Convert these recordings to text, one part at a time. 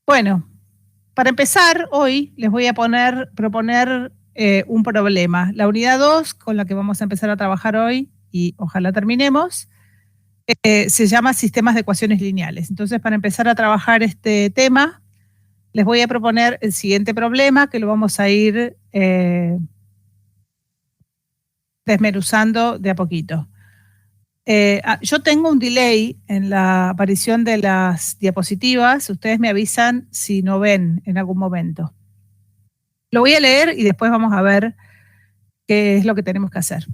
Bueno, para empezar, hoy les voy a proponer un problema. La unidad 2, con la que vamos a empezar a trabajar hoy, y ojalá terminemos, se llama sistemas de ecuaciones lineales. Entonces, para empezar a trabajar este tema, les voy a proponer el siguiente problema, que lo vamos a ir desmenuzando de a poquito. Yo tengo un delay en la aparición de las diapositivas. Ustedes me avisan si no ven en algún momento. Lo voy a leer y después vamos a ver qué es lo que tenemos que hacer.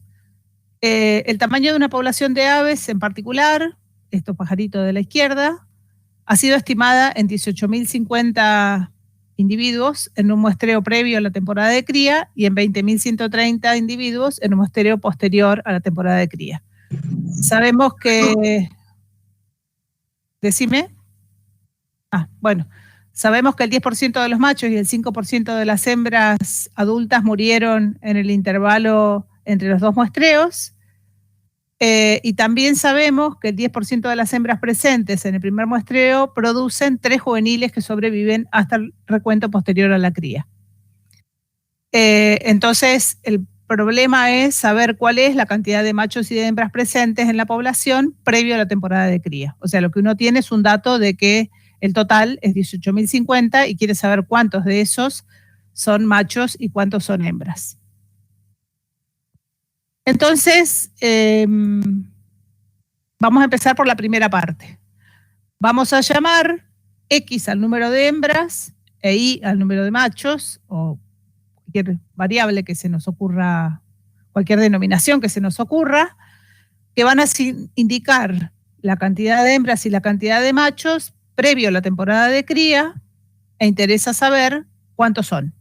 El tamaño de una población de aves en particular, estos pajaritos de la izquierda, ha sido estimada en 18.050 individuos en un muestreo previo a la temporada de cría y en 20.130 individuos en un muestreo posterior a la temporada de cría. Sabemos que... Decime. Bueno. Sabemos que el 10% de los machos y el 5% de las hembras adultas murieron en el intervalo entre los dos muestreos. Y también sabemos que el 10% de las hembras presentes en el primer muestreo producen 3 juveniles que sobreviven hasta el recuento posterior a la cría. Entonces, el problema es saber cuál es la cantidad de machos y de hembras presentes en la población previo a la temporada de cría. O sea, lo que uno tiene es un dato de que el total es 18.050 y quiere saber cuántos de esos son machos y cuántos son hembras. Entonces, vamos a empezar por la primera parte. Vamos a llamar X al número de hembras e Y al número de machos, o cualquier variable que se nos ocurra, cualquier denominación que se nos ocurra, que van a indicar la cantidad de hembras y la cantidad de machos previo a la temporada de cría, e interesa saber cuántos son.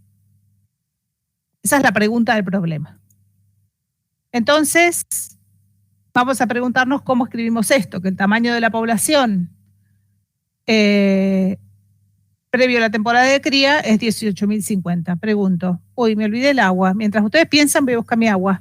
Esa es la pregunta del problema. Entonces, vamos a preguntarnos cómo escribimos esto, que el tamaño de la población previo a la temporada de cría es 18.050. Pregunto, uy, me olvidé el agua. Mientras ustedes piensan, voy a buscar mi agua.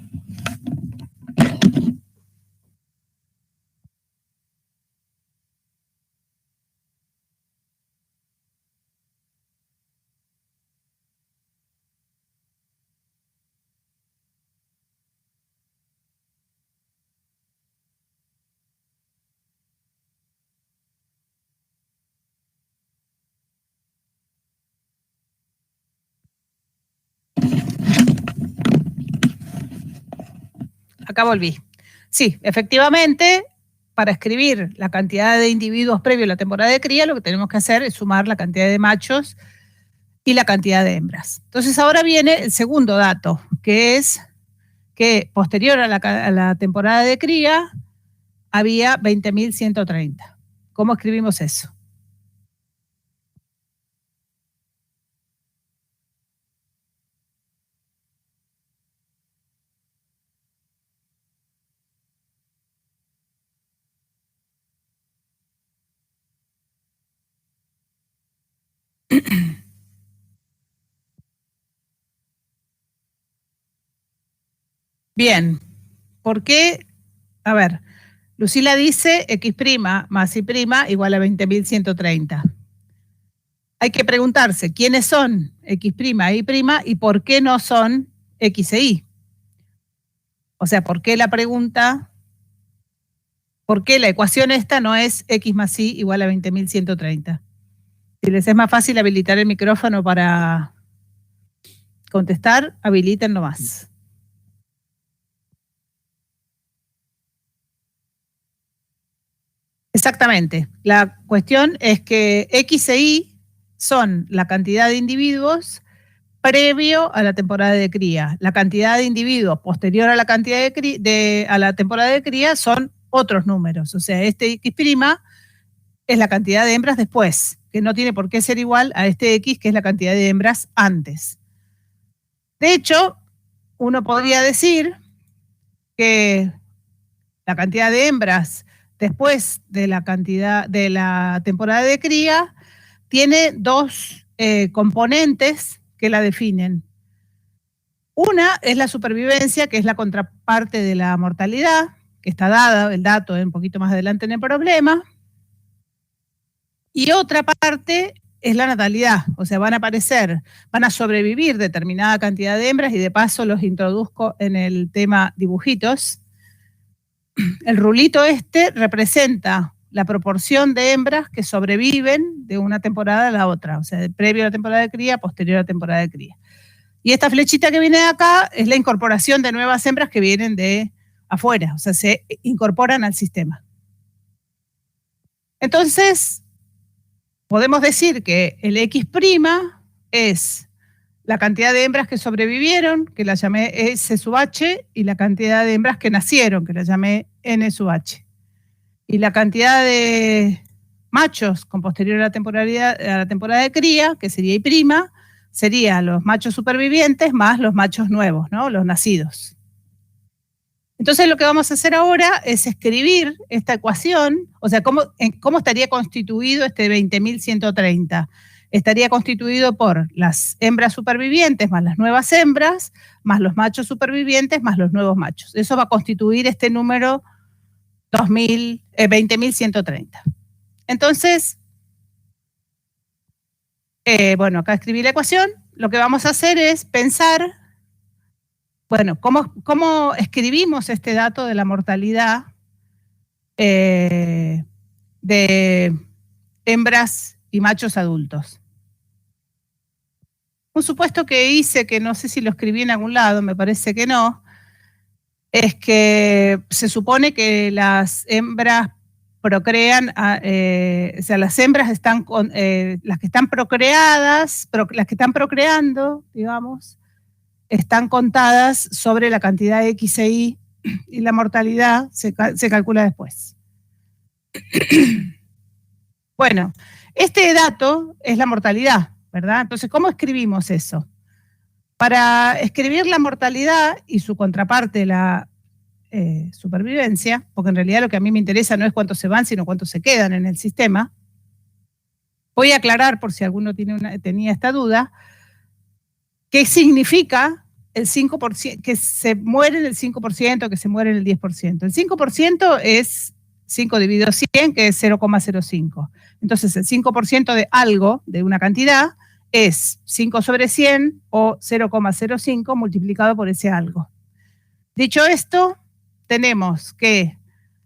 Acá volví. Sí, efectivamente, para escribir la cantidad de individuos previo a la temporada de cría, lo que tenemos que hacer es sumar la cantidad de machos y la cantidad de hembras. Entonces ahora viene el segundo dato, que es que posterior a la temporada de cría había 20.130. ¿Cómo escribimos eso? Bien, ¿por qué? A ver, Lucila dice X' más Y' igual a 20.130. Hay que preguntarse quiénes son X', Y' y por qué no son X e Y. O sea, ¿por qué la pregunta, por qué la ecuación esta no es X más Y igual a 20.130? Si les es más fácil habilitar el micrófono para contestar, habiliten nomás. Exactamente. La cuestión es que X e Y son la cantidad de individuos previo a la temporada de cría. La cantidad de individuos posterior a la cantidad a la temporada de cría son otros números. O sea, este X' es la cantidad de hembras después, que no tiene por qué ser igual a este X, que es la cantidad de hembras antes. De hecho, uno podría decir que la cantidad de hembras después de la cantidad de la temporada de cría tiene dos componentes que la definen. Una es la supervivencia, que es la contraparte de la mortalidad, que está dada, el dato un poquito más adelante en el problema. Y otra parte es la natalidad, o sea, van a sobrevivir determinada cantidad de hembras, y de paso los introduzco en el tema dibujitos. El rulito este representa la proporción de hembras que sobreviven de una temporada a la otra, o sea, previo a la temporada de cría, posterior a la temporada de cría. Y esta flechita que viene de acá es la incorporación de nuevas hembras que vienen de afuera, o sea, se incorporan al sistema. Entonces, podemos decir que el X' es la cantidad de hembras que sobrevivieron, que la llamé S sub H, y la cantidad de hembras que nacieron, que la llamé N sub H. Y la cantidad de machos con posterior a la temporada de cría, que sería Y', sería los machos supervivientes más los machos nuevos, ¿no? Los nacidos. Entonces lo que vamos a hacer ahora es escribir esta ecuación, o sea, cómo estaría constituido este 20.130. Estaría constituido por las hembras supervivientes más las nuevas hembras, más los machos supervivientes más los nuevos machos. Eso va a constituir este número 20.130. Entonces, bueno, acá escribí la ecuación. Lo que vamos a hacer es pensar, bueno, ¿cómo escribimos este dato de la mortalidad de hembras y machos adultos? Un supuesto que hice, que no sé si lo escribí en algún lado, me parece que no, es que se supone que las hembras procrean, o sea, las hembras están las que están procreadas, las que están procreando, digamos, están contadas sobre la cantidad de X e Y, y la mortalidad se calcula después. Bueno, este dato es la mortalidad, ¿verdad? Entonces, ¿cómo escribimos eso? Para escribir la mortalidad y su contraparte, la supervivencia, porque en realidad lo que a mí me interesa no es cuántos se van, sino cuántos se quedan en el sistema. Voy a aclarar, por si alguno tenía esta duda, qué significa el 5%, que se mueren el 5%, que se mueren el 10%. El 5% es 5 dividido 100, que es 0,05. Entonces, el 5% de algo, de una cantidad, es 5 sobre 100 o 0,05 multiplicado por ese algo. Dicho esto, tenemos que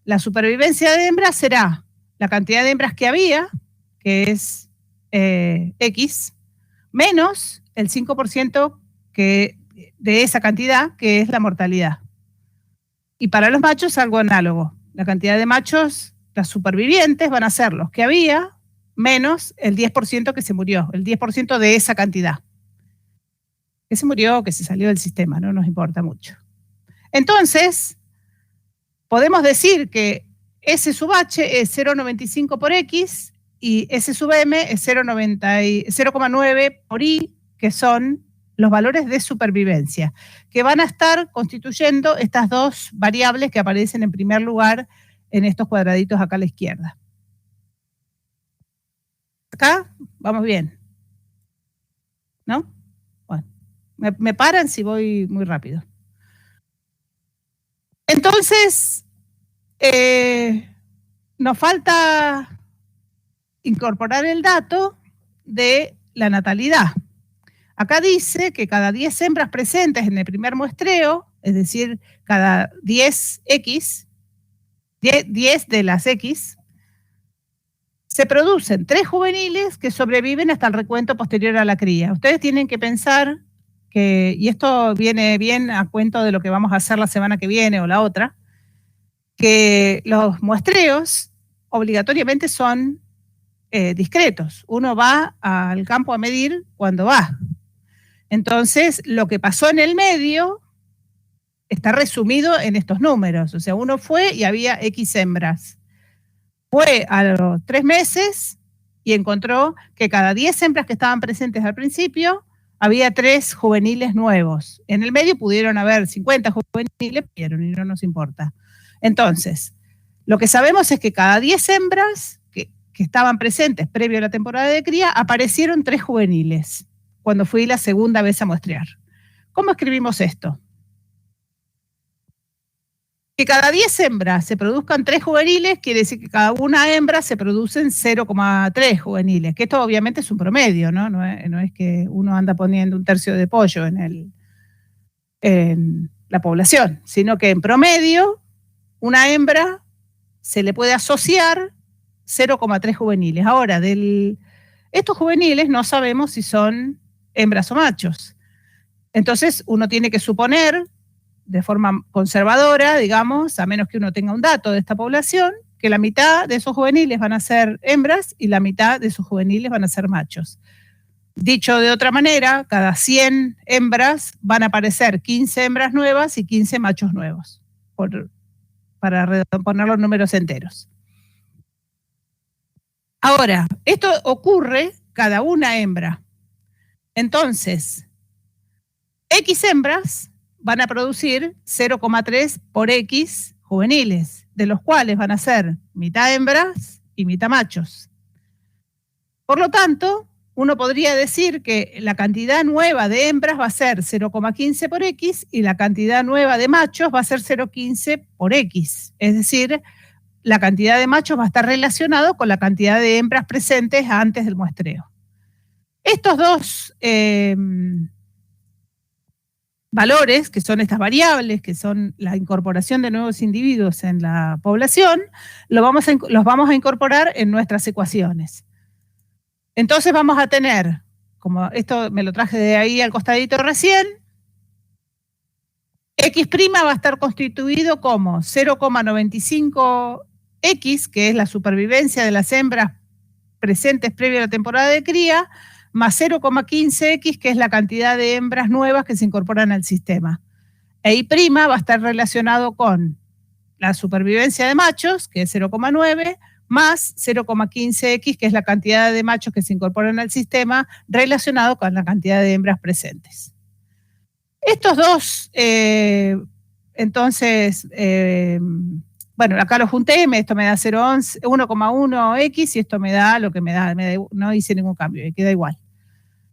la supervivencia de hembras será la cantidad de hembras que había, que es X, menos el 5% de esa cantidad, que es la mortalidad. Y para los machos algo análogo. La cantidad de machos, las supervivientes, van a ser los que había, menos el 10% que se murió, el 10% de esa cantidad. Que se murió, que se salió del sistema, no nos importa mucho. Entonces, podemos decir que S sub H es 0,95 por X y S sub M es 0,9 por Y, que son los valores de supervivencia, que van a estar constituyendo estas dos variables que aparecen en primer lugar en estos cuadraditos acá a la izquierda. Acá vamos bien, ¿no? Bueno, me paran si voy muy rápido. Entonces, nos falta incorporar el dato de la natalidad. Acá dice que cada 10 hembras presentes en el primer muestreo, es decir, cada 10 de las X, se producen 3 juveniles que sobreviven hasta el recuento posterior a la cría. Ustedes tienen que pensar que, y esto viene bien a cuento de lo que vamos a hacer la semana que viene o la otra, que los muestreos obligatoriamente son discretos. Uno va al campo a medir cuando va. Entonces, lo que pasó en el medio está resumido en estos números. O sea, uno fue y había X hembras. Fue a los 3 meses y encontró que cada 10 hembras que estaban presentes al principio, había 3 juveniles nuevos. En el medio pudieron haber 50 juveniles, pero y no nos importa. Entonces, lo que sabemos es que cada 10 hembras que estaban presentes previo a la temporada de cría, aparecieron 3 juveniles cuando fui la segunda vez a muestrear. ¿Cómo escribimos esto? Que cada 10 hembras se produzcan 3 juveniles, quiere decir que cada una hembra se producen 0,3 juveniles, que esto obviamente es un promedio, ¿no? No es que uno anda poniendo un tercio de pollo en la población, sino que en promedio una hembra se le puede asociar 0,3 juveniles. Ahora, estos juveniles no sabemos si son hembras o machos. Entonces uno tiene que suponer de forma conservadora, digamos, a menos que uno tenga un dato de esta población, que la mitad de esos juveniles van a ser hembras y la mitad de esos juveniles van a ser machos. Dicho de otra manera, cada 100 hembras van a aparecer 15 hembras nuevas y 15 machos nuevos, para poner los números enteros. Ahora, esto ocurre cada una hembra. Entonces, X hembras van a producir 0,3 por X juveniles, de los cuales van a ser mitad hembras y mitad machos. Por lo tanto, uno podría decir que la cantidad nueva de hembras va a ser 0,15 por X y la cantidad nueva de machos va a ser 0,15 por X. Es decir, la cantidad de machos va a estar relacionado con la cantidad de hembras presentes antes del muestreo. Estos dos valores, que son estas variables, que son la incorporación de nuevos individuos en la población, los vamos a incorporar en nuestras ecuaciones. Entonces vamos a tener, como esto me lo traje de ahí al costadito recién, X' va a estar constituido como 0,95X, que es la supervivencia de las hembras presentes previo a la temporada de cría, más 0,15X, que es la cantidad de hembras nuevas que se incorporan al sistema. E Y' va a estar relacionado con la supervivencia de machos, que es 0,9, más 0,15X, que es la cantidad de machos que se incorporan al sistema, relacionado con la cantidad de hembras presentes. Estos dos, entonces, bueno, acá lo junté, esto me da 1,1X y esto me da lo que me da, no hice ningún cambio, me queda igual.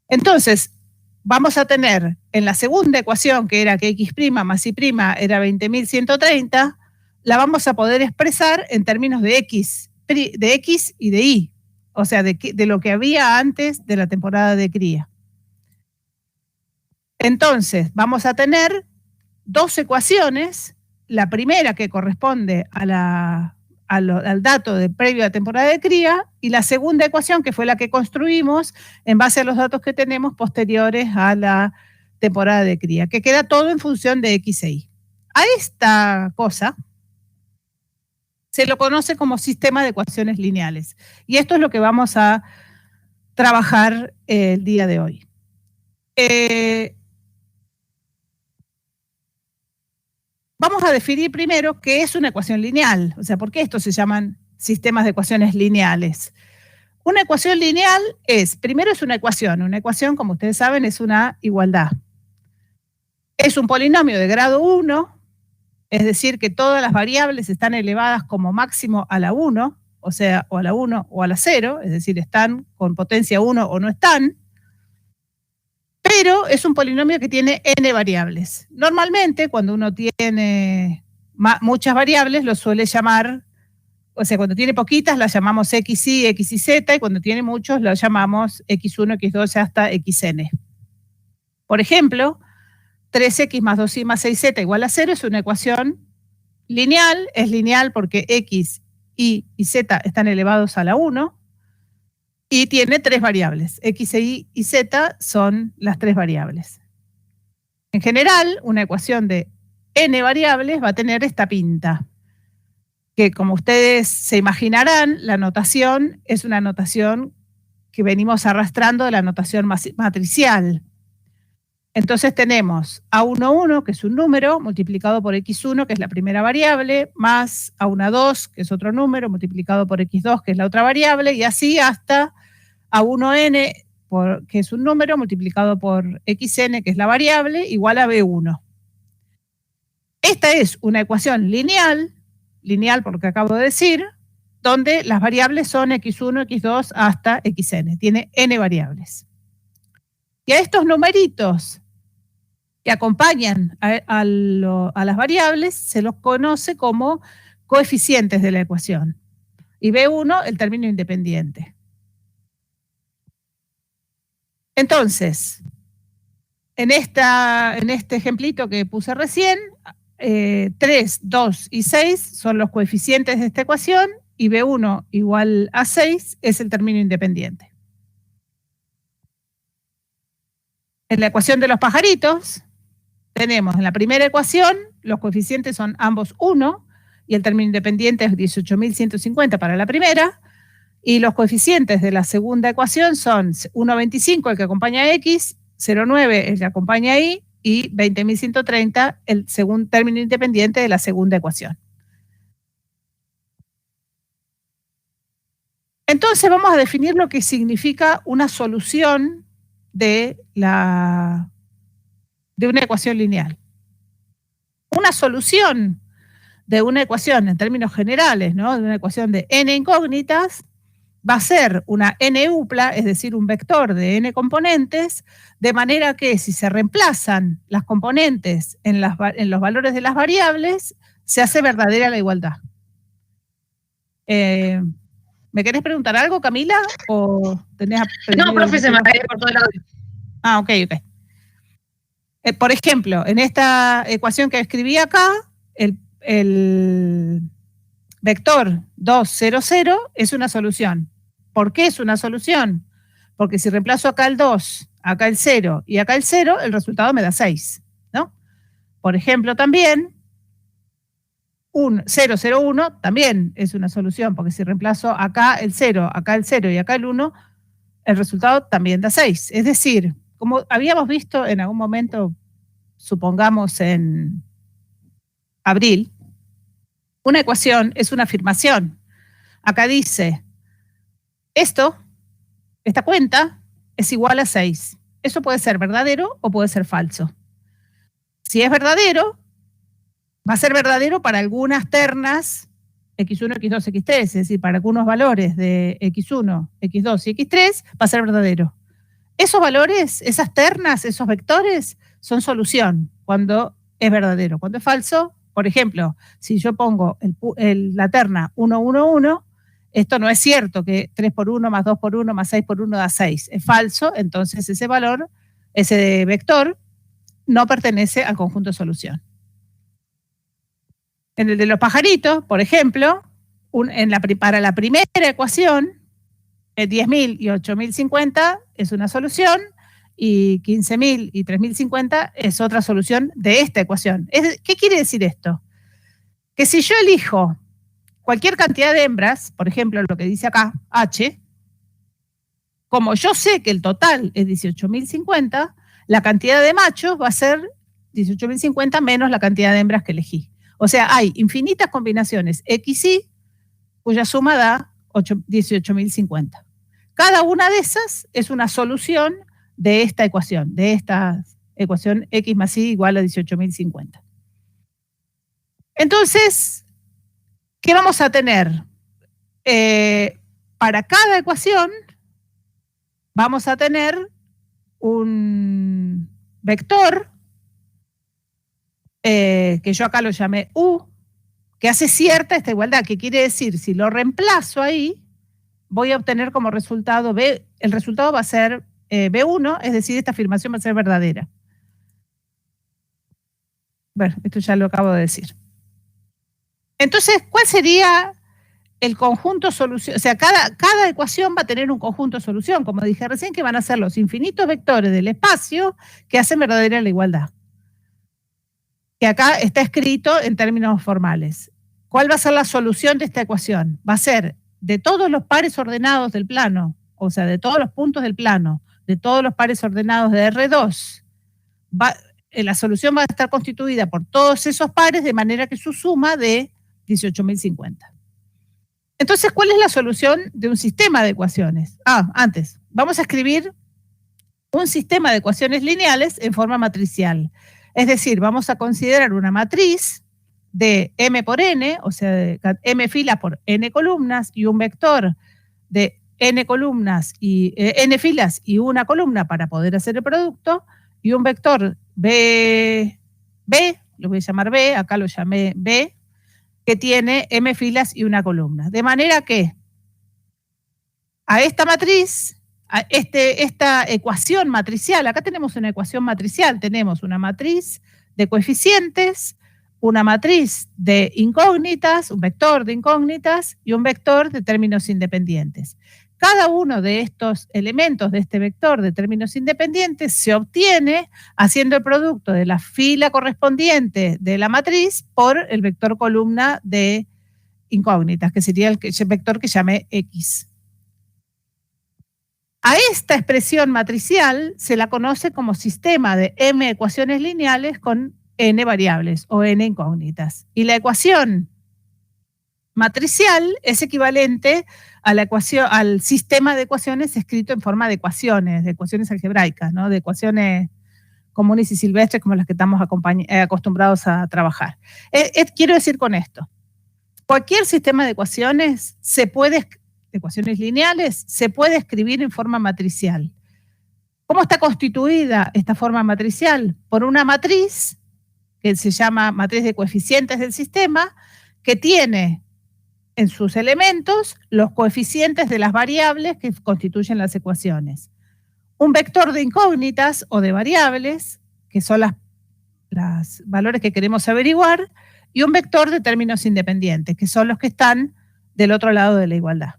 Entonces, vamos a tener en la segunda ecuación, que era que X' más Y' era 20.130, la vamos a poder expresar en términos de X y de Y, o sea, de lo que había antes de la temporada de cría. Entonces, vamos a tener dos ecuaciones, la primera que corresponde al dato de previo a la temporada de cría y la segunda ecuación que fue la que construimos en base a los datos que tenemos posteriores a la temporada de cría, que queda todo en función de X e Y. A esta cosa se lo conoce como sistema de ecuaciones lineales y esto es lo que vamos a trabajar el día de hoy. Vamos a definir primero qué es una ecuación lineal, o sea, ¿por qué estos se llaman sistemas de ecuaciones lineales? Una ecuación lineal primero es una ecuación, como ustedes saben, es una igualdad. Es un polinomio de grado 1, es decir, que todas las variables están elevadas como máximo a la 1, o sea, o a la 1 o a la 0, es decir, están con potencia 1 o no están. Pero es un polinomio que tiene n variables. Normalmente, cuando uno tiene muchas variables, lo suele llamar, o sea, cuando tiene poquitas las llamamos xy, x y z, y cuando tiene muchos los llamamos x1, x2 hasta xn. Por ejemplo, 3x más 2y más 6z igual a 0 es una ecuación lineal. Es lineal porque x, y z están elevados a la 1. Y tiene tres variables, x, y z son las tres variables. En general, una ecuación de n variables va a tener esta pinta, que como ustedes se imaginarán, la notación es una notación que venimos arrastrando de la notación matricial. Entonces tenemos A11, que es un número, multiplicado por x1, que es la primera variable, más A12, que es otro número, multiplicado por x2, que es la otra variable, y así hasta A1n, que es un número, multiplicado por xn, que es la variable, igual a b1. Esta es una ecuación lineal por lo que acabo de decir, donde las variables son x1, x2 hasta xn. Tiene n variables. Y a estos numeritos que acompañan a las variables se los conoce como coeficientes de la ecuación. Y B1, el término independiente. Entonces, en este ejemplito que puse recién, 3, 2 y 6 son los coeficientes de esta ecuación y B1 igual a 6 es el término independiente. En la ecuación de los pajaritos, tenemos en la primera ecuación, los coeficientes son ambos 1 y el término independiente es 18.150 para la primera, y los coeficientes de la segunda ecuación son 1,25 el que acompaña a X, 0,9 el que acompaña a Y, y 20.130 el segundo término independiente de la segunda ecuación. Entonces vamos a definir lo que significa una solución de una ecuación lineal. Una solución de una ecuación en términos generales, ¿no? De una ecuación de n incógnitas, va a ser una n-upla, es decir, un vector de n componentes, de manera que si se reemplazan las componentes en los valores de las variables, se hace verdadera la igualdad. ¿Me querés preguntar algo, Camila? ¿O tenés no, profe, se me va a ir por todo el audio. Ah, ok. Por ejemplo, en esta ecuación que escribí acá, el vector 2, 0, 0 es una solución. ¿Por qué es una solución? Porque si reemplazo acá el 2, acá el 0 y acá el 0, el resultado me da 6, ¿no? Por ejemplo, también, 0, 0, 1 también es una solución, porque si reemplazo acá el 0 y acá el 1, el resultado también da 6. Es decir, como habíamos visto en algún momento, supongamos en abril, una ecuación es una afirmación. Acá dice, esta cuenta es igual a 6. Eso puede ser verdadero o puede ser falso. Si es verdadero, va a ser verdadero para algunas ternas x1, x2, x3, es decir, para algunos valores de x1, x2 y x3 va a ser verdadero. Esos valores, esas ternas, esos vectores son solución cuando es verdadero. Cuando es falso, por ejemplo, si yo pongo la terna 1, 1, 1, esto no es cierto que 3 por 1 más 2 por 1 más 6 por 1 da 6. Es falso, entonces ese valor, ese vector, no pertenece al conjunto de solución. En el de los pajaritos, por ejemplo, para la primera ecuación, 10.000 y 8.050 es una solución y 15.000 y 3.050 es otra solución de esta ecuación. ¿Qué quiere decir esto? Que si yo elijo cualquier cantidad de hembras, por ejemplo, lo que dice acá, H, como yo sé que el total es 18.050, la cantidad de machos va a ser 18.050 menos la cantidad de hembras que elegí. O sea, hay infinitas combinaciones X y cuya suma da 18.050. Cada una de esas es una solución de esta ecuación X más Y igual a 18.050. Entonces, ¿qué vamos a tener? Para cada ecuación vamos a tener un vector que yo acá lo llamé U, que hace cierta esta igualdad, que quiere decir, si lo reemplazo ahí, voy a obtener como resultado B, el resultado va a ser B1, es decir, esta afirmación va a ser verdadera. Bueno, esto ya lo acabo de decir. Entonces, ¿cuál sería el conjunto solución? O sea, cada ecuación va a tener un conjunto solución, como dije recién, que van a ser los infinitos vectores del espacio que hacen verdadera la igualdad. Que acá está escrito en términos formales. ¿Cuál va a ser la solución de esta ecuación? Va a ser de todos los pares ordenados del plano, o sea, de todos los puntos del plano, de todos los pares ordenados de R2, la solución va a estar constituida por todos esos pares de manera que su suma de 18.050. Entonces, ¿cuál es la solución de un sistema de ecuaciones? Antes, vamos a escribir un sistema de ecuaciones lineales en forma matricial. Es decir, vamos a considerar una matriz de m por n, o sea, de m filas por n columnas, y un vector de n columnas y n filas y una columna para poder hacer el producto, y un vector B, lo voy a llamar B, acá lo llamé B, que tiene M filas y una columna. De manera que a esta matriz, a esta ecuación matricial, acá tenemos una ecuación matricial, tenemos una matriz de coeficientes, una matriz de incógnitas, un vector de incógnitas y un vector de términos independientes. Cada uno de estos elementos de este vector de términos independientes se obtiene haciendo el producto de la fila correspondiente de la matriz por el vector columna de incógnitas, que sería el vector que llamé X. A esta expresión matricial se la conoce como sistema de m ecuaciones lineales con n variables o n incógnitas. Y la ecuación matricial es equivalente a la ecuación, al sistema de ecuaciones escrito en forma de ecuaciones algebraicas, ¿no? De ecuaciones comunes y silvestres como las que estamos acostumbrados a trabajar. Quiero decir con esto, cualquier sistema de ecuaciones ecuaciones lineales, se puede escribir en forma matricial. ¿Cómo está constituida esta forma matricial? Por una matriz, que se llama matriz de coeficientes del sistema, que tiene en sus elementos los coeficientes de las variables que constituyen las ecuaciones. Un vector de incógnitas o de variables, que son los valores que queremos averiguar, y un vector de términos independientes, que son los que están del otro lado de la igualdad.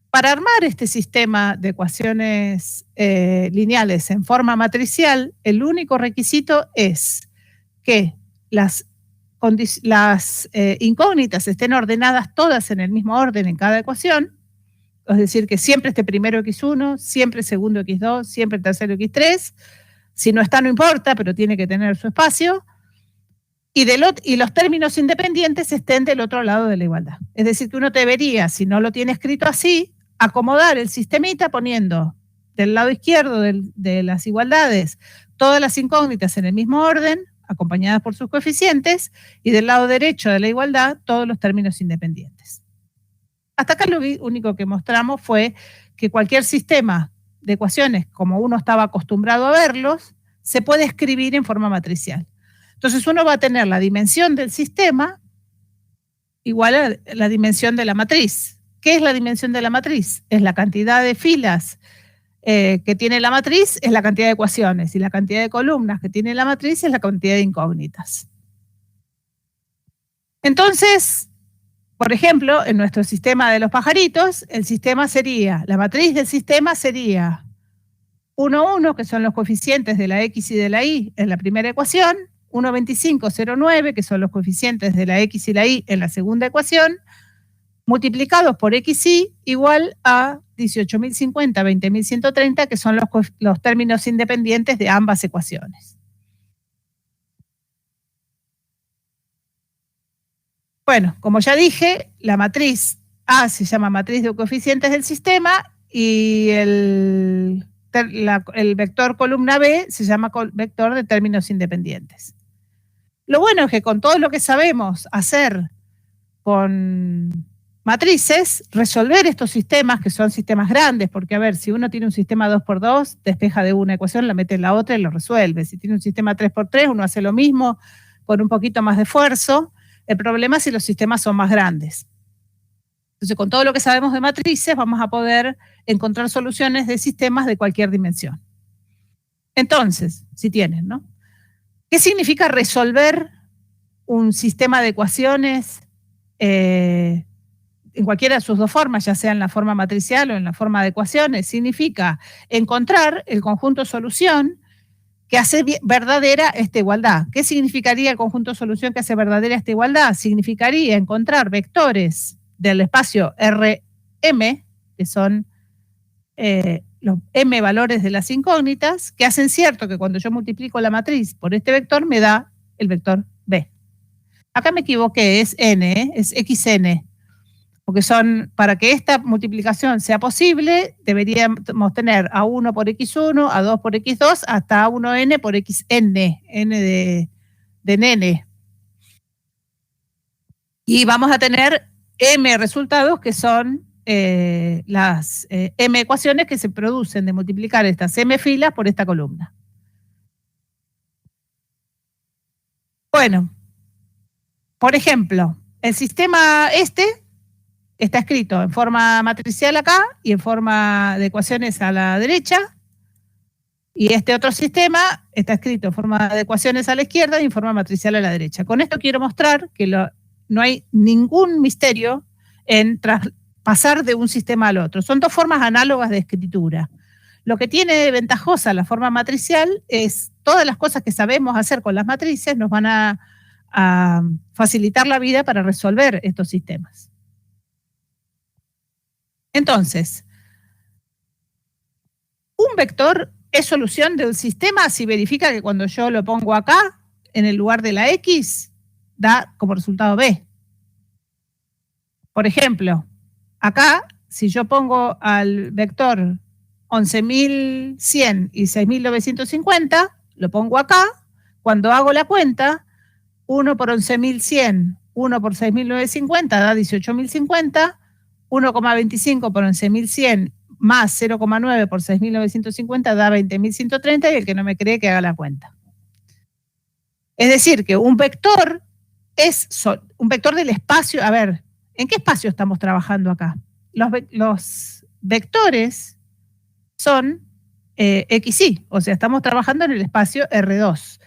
Para armar este sistema de ecuaciones lineales en forma matricial, el único requisito es que las incógnitas estén ordenadas todas en el mismo orden en cada ecuación, es decir, que siempre esté primero x1, siempre segundo x2, siempre tercero x3, si no está no importa, pero tiene que tener su espacio, y los términos independientes estén del otro lado de la igualdad. Es decir, que uno debería, si no lo tiene escrito así, acomodar el sistemita poniendo del lado izquierdo de las igualdades todas las incógnitas en el mismo orden, acompañadas por sus coeficientes, y del lado derecho de la igualdad todos los términos independientes. Hasta acá lo único que mostramos fue que cualquier sistema de ecuaciones, como uno estaba acostumbrado a verlos, se puede escribir en forma matricial. Entonces uno va a tener la dimensión del sistema igual a la dimensión de la matriz. ¿Qué es la dimensión de la matriz? Es la cantidad de filas que tiene la matriz, es la cantidad de ecuaciones, y la cantidad de columnas que tiene la matriz es la cantidad de incógnitas. Entonces, por ejemplo, en nuestro sistema de los pajaritos, la matriz del sistema sería 1, 1, que son los coeficientes de la x y de la y en la primera ecuación, 1, 25, 0, 9, que son los coeficientes de la x y la y en la segunda ecuación, multiplicados por xy igual a 18.050, 20.130, que son los términos independientes de ambas ecuaciones. Bueno, como ya dije, la matriz A se llama matriz de coeficientes del sistema y el vector columna B se llama vector de términos independientes. Lo bueno es que con todo lo que sabemos hacer con matrices, resolver estos sistemas, que son sistemas grandes, porque a ver, si uno tiene un sistema 2x2, despeja de una ecuación, la mete en la otra y lo resuelve. Si tiene un sistema 3x3, uno hace lo mismo con un poquito más de esfuerzo. El problema es si los sistemas son más grandes. Entonces, con todo lo que sabemos de matrices, vamos a poder encontrar soluciones de sistemas de cualquier dimensión. Entonces, si tienen, ¿no? ¿Qué significa resolver un sistema de ecuaciones en cualquiera de sus dos formas, ya sea en la forma matricial o en la forma de ecuaciones? Significa encontrar el conjunto solución que hace verdadera esta igualdad. ¿Qué significaría el conjunto solución que hace verdadera esta igualdad? Significaría encontrar vectores del espacio Rm, que son los m valores de las incógnitas, que hacen cierto que cuando yo multiplico la matriz por este vector me da el vector B. Acá me equivoqué, es n, es xn, porque para que esta multiplicación sea posible, deberíamos tener a 1 por x1, a 2 por x2, hasta a 1n por xn, n de nene. Y vamos a tener m resultados que son las m ecuaciones que se producen de multiplicar estas m filas por esta columna. Bueno, por ejemplo, el sistema está escrito en forma matricial acá y en forma de ecuaciones a la derecha. Y este otro sistema está escrito en forma de ecuaciones a la izquierda y en forma matricial a la derecha. Con esto quiero mostrar que no hay ningún misterio en pasar de un sistema al otro. Son dos formas análogas de escritura. Lo que tiene de ventajosa la forma matricial es todas las cosas que sabemos hacer con las matrices nos van a facilitar la vida para resolver estos sistemas. Entonces, un vector es solución de un sistema si verifica que cuando yo lo pongo acá, en el lugar de la X, da como resultado B. Por ejemplo, acá, si yo pongo al vector 11.100 y 6.950, lo pongo acá, cuando hago la cuenta, 1 por 11.100, 1 por 6.950 da 18.050, 1,25 por 11.100 más 0,9 por 6.950 da 20.130 y el que no me cree que haga la cuenta. Es decir, que un vector es un vector del espacio. A ver, ¿en qué espacio estamos trabajando acá? Los vectores son XY, o sea, estamos trabajando en el espacio R2.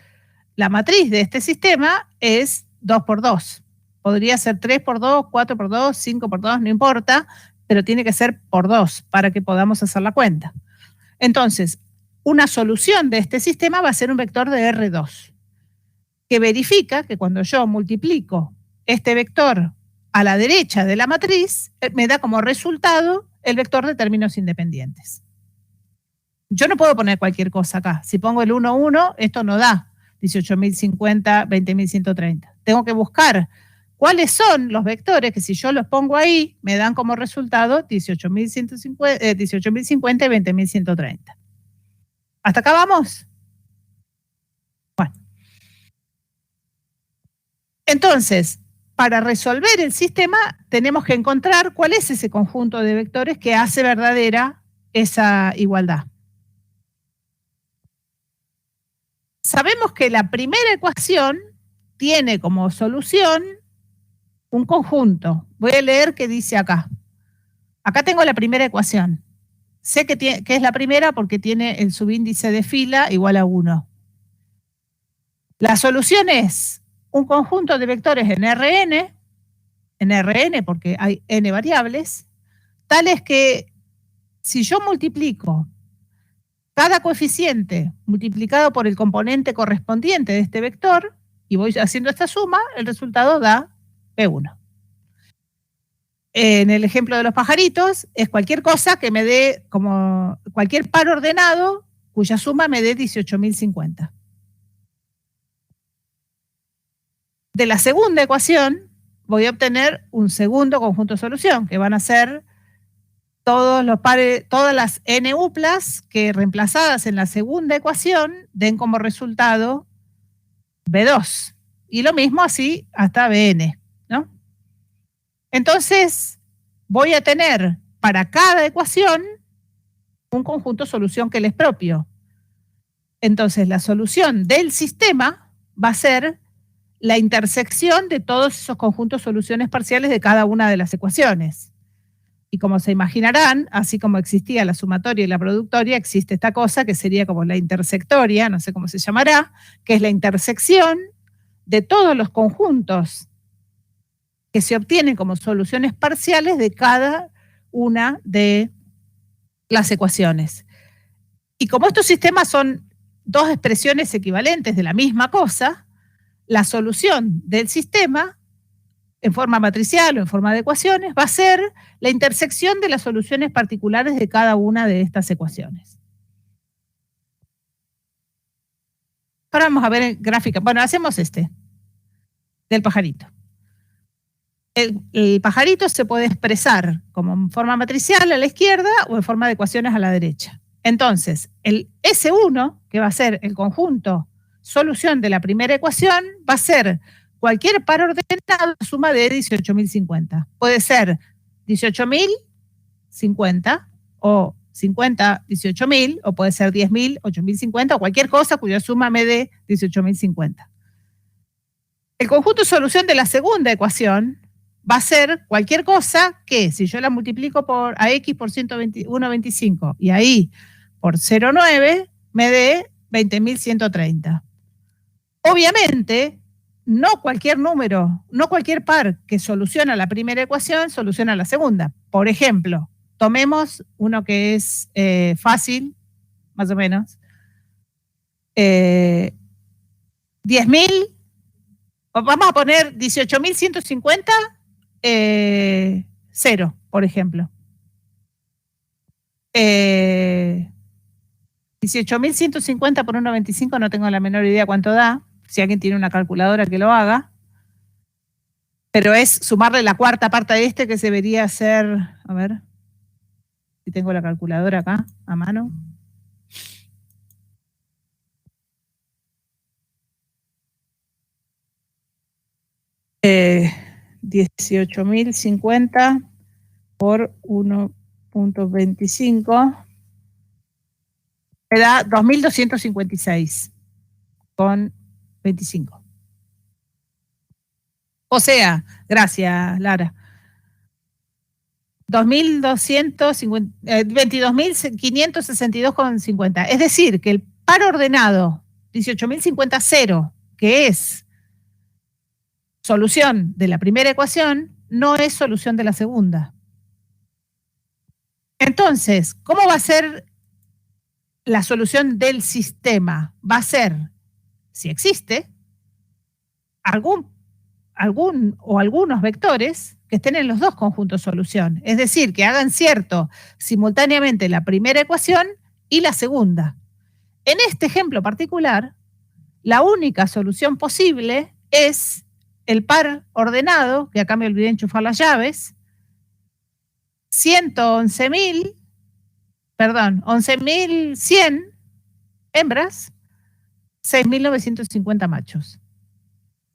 La matriz de este sistema es 2 por 2. Podría ser 3 por 2, 4 por 2, 5 por 2, no importa, pero tiene que ser por 2 para que podamos hacer la cuenta. Entonces, una solución de este sistema va a ser un vector de R2, que verifica que cuando yo multiplico este vector a la derecha de la matriz, me da como resultado el vector de términos independientes. Yo no puedo poner cualquier cosa acá. Si pongo el 1, 1, esto no da 18.050, 20.130. Tengo que buscar cuáles son los vectores que si yo los pongo ahí, me dan como resultado 18.050 y 20.130. ¿Hasta acá vamos? Bueno. Entonces, para resolver el sistema, tenemos que encontrar cuál es ese conjunto de vectores que hace verdadera esa igualdad. Sabemos que la primera ecuación tiene como solución un conjunto. Voy a leer qué dice acá. Acá tengo la primera ecuación. Sé que es la primera porque tiene el subíndice de fila igual a 1. La solución es un conjunto de vectores en Rn porque hay n variables, tales que si yo multiplico cada coeficiente multiplicado por el componente correspondiente de este vector y voy haciendo esta suma, el resultado da P1. En el ejemplo de los pajaritos, es cualquier cosa que me dé, como cualquier par ordenado, cuya suma me dé 18.050. De la segunda ecuación, voy a obtener un segundo conjunto de solución, que van a ser todas las n uplas que reemplazadas en la segunda ecuación den como resultado B2. Y lo mismo así hasta Bn, ¿no? Entonces, voy a tener para cada ecuación un conjunto de solución que les es propio. Entonces, la solución del sistema va a ser la intersección de todos esos conjuntos de soluciones parciales de cada una de las ecuaciones. Y como se imaginarán, así como existía la sumatoria y la productoria, existe esta cosa que sería como la intersectoria, no sé cómo se llamará, que es la intersección de todos los conjuntos que se obtienen como soluciones parciales de cada una de las ecuaciones. Y como estos sistemas son dos expresiones equivalentes de la misma cosa, la solución del sistema, en forma matricial o en forma de ecuaciones, va a ser la intersección de las soluciones particulares de cada una de estas ecuaciones. Ahora vamos a ver en gráfica. Bueno, hacemos del pajarito. El pajarito se puede expresar como en forma matricial a la izquierda o en forma de ecuaciones a la derecha. Entonces, el S1, que va a ser el conjunto solución de la primera ecuación, va a ser cualquier par ordenado suma de 18.050. Puede ser 18.050 o 50, 18.000, o puede ser 10.000, 8.050, o cualquier cosa cuya suma me dé 18.050. El conjunto de solución de la segunda ecuación va a ser cualquier cosa que, si yo la multiplico por a x por 1,25 y a y por 0,9, me dé 20.130. Obviamente, no cualquier número, no cualquier par que soluciona la primera ecuación soluciona la segunda. Por ejemplo, tomemos uno que es fácil, más o menos. 10.000, vamos a poner 18.150, 0, por ejemplo. 18.150 por 1,25 no tengo la menor idea cuánto da. Si alguien tiene una calculadora que lo haga. Pero es sumarle la cuarta parte de este, que se debería ser, a ver, si tengo la calculadora acá a mano. Eh, 18.050 por 1,25 me da 2.256 con 25. O sea, gracias, Lara. 22.562,50. Es decir, que el par ordenado 18.050 0, que es solución de la primera ecuación, no es solución de la segunda. Entonces, ¿cómo va a ser la solución del sistema? Va a ser, si existe, algún o algunos vectores que estén en los dos conjuntos solución. Es decir, que hagan cierto simultáneamente la primera ecuación y la segunda. En este ejemplo particular, la única solución posible es el par ordenado, que acá me olvidé enchufar las llaves, 11.100 hembras, 6.950 machos.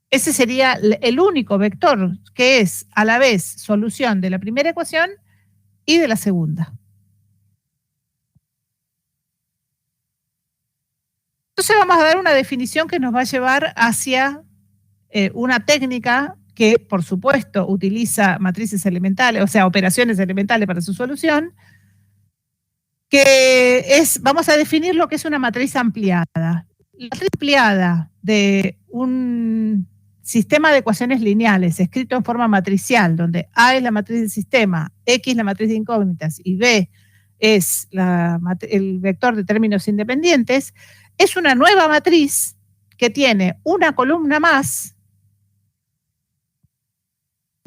Ese sería el único vector que es a la vez solución de la primera ecuación y de la segunda. Entonces vamos a dar una definición que nos va a llevar hacia una técnica que, por supuesto, utiliza matrices elementales, o sea, operaciones elementales para su solución, que es, vamos a definir lo que es una matriz ampliada. La matriz ampliada de un sistema de ecuaciones lineales escrito en forma matricial, donde A es la matriz del sistema, X la matriz de incógnitas y B es el vector de términos independientes, es una nueva matriz que tiene una columna más,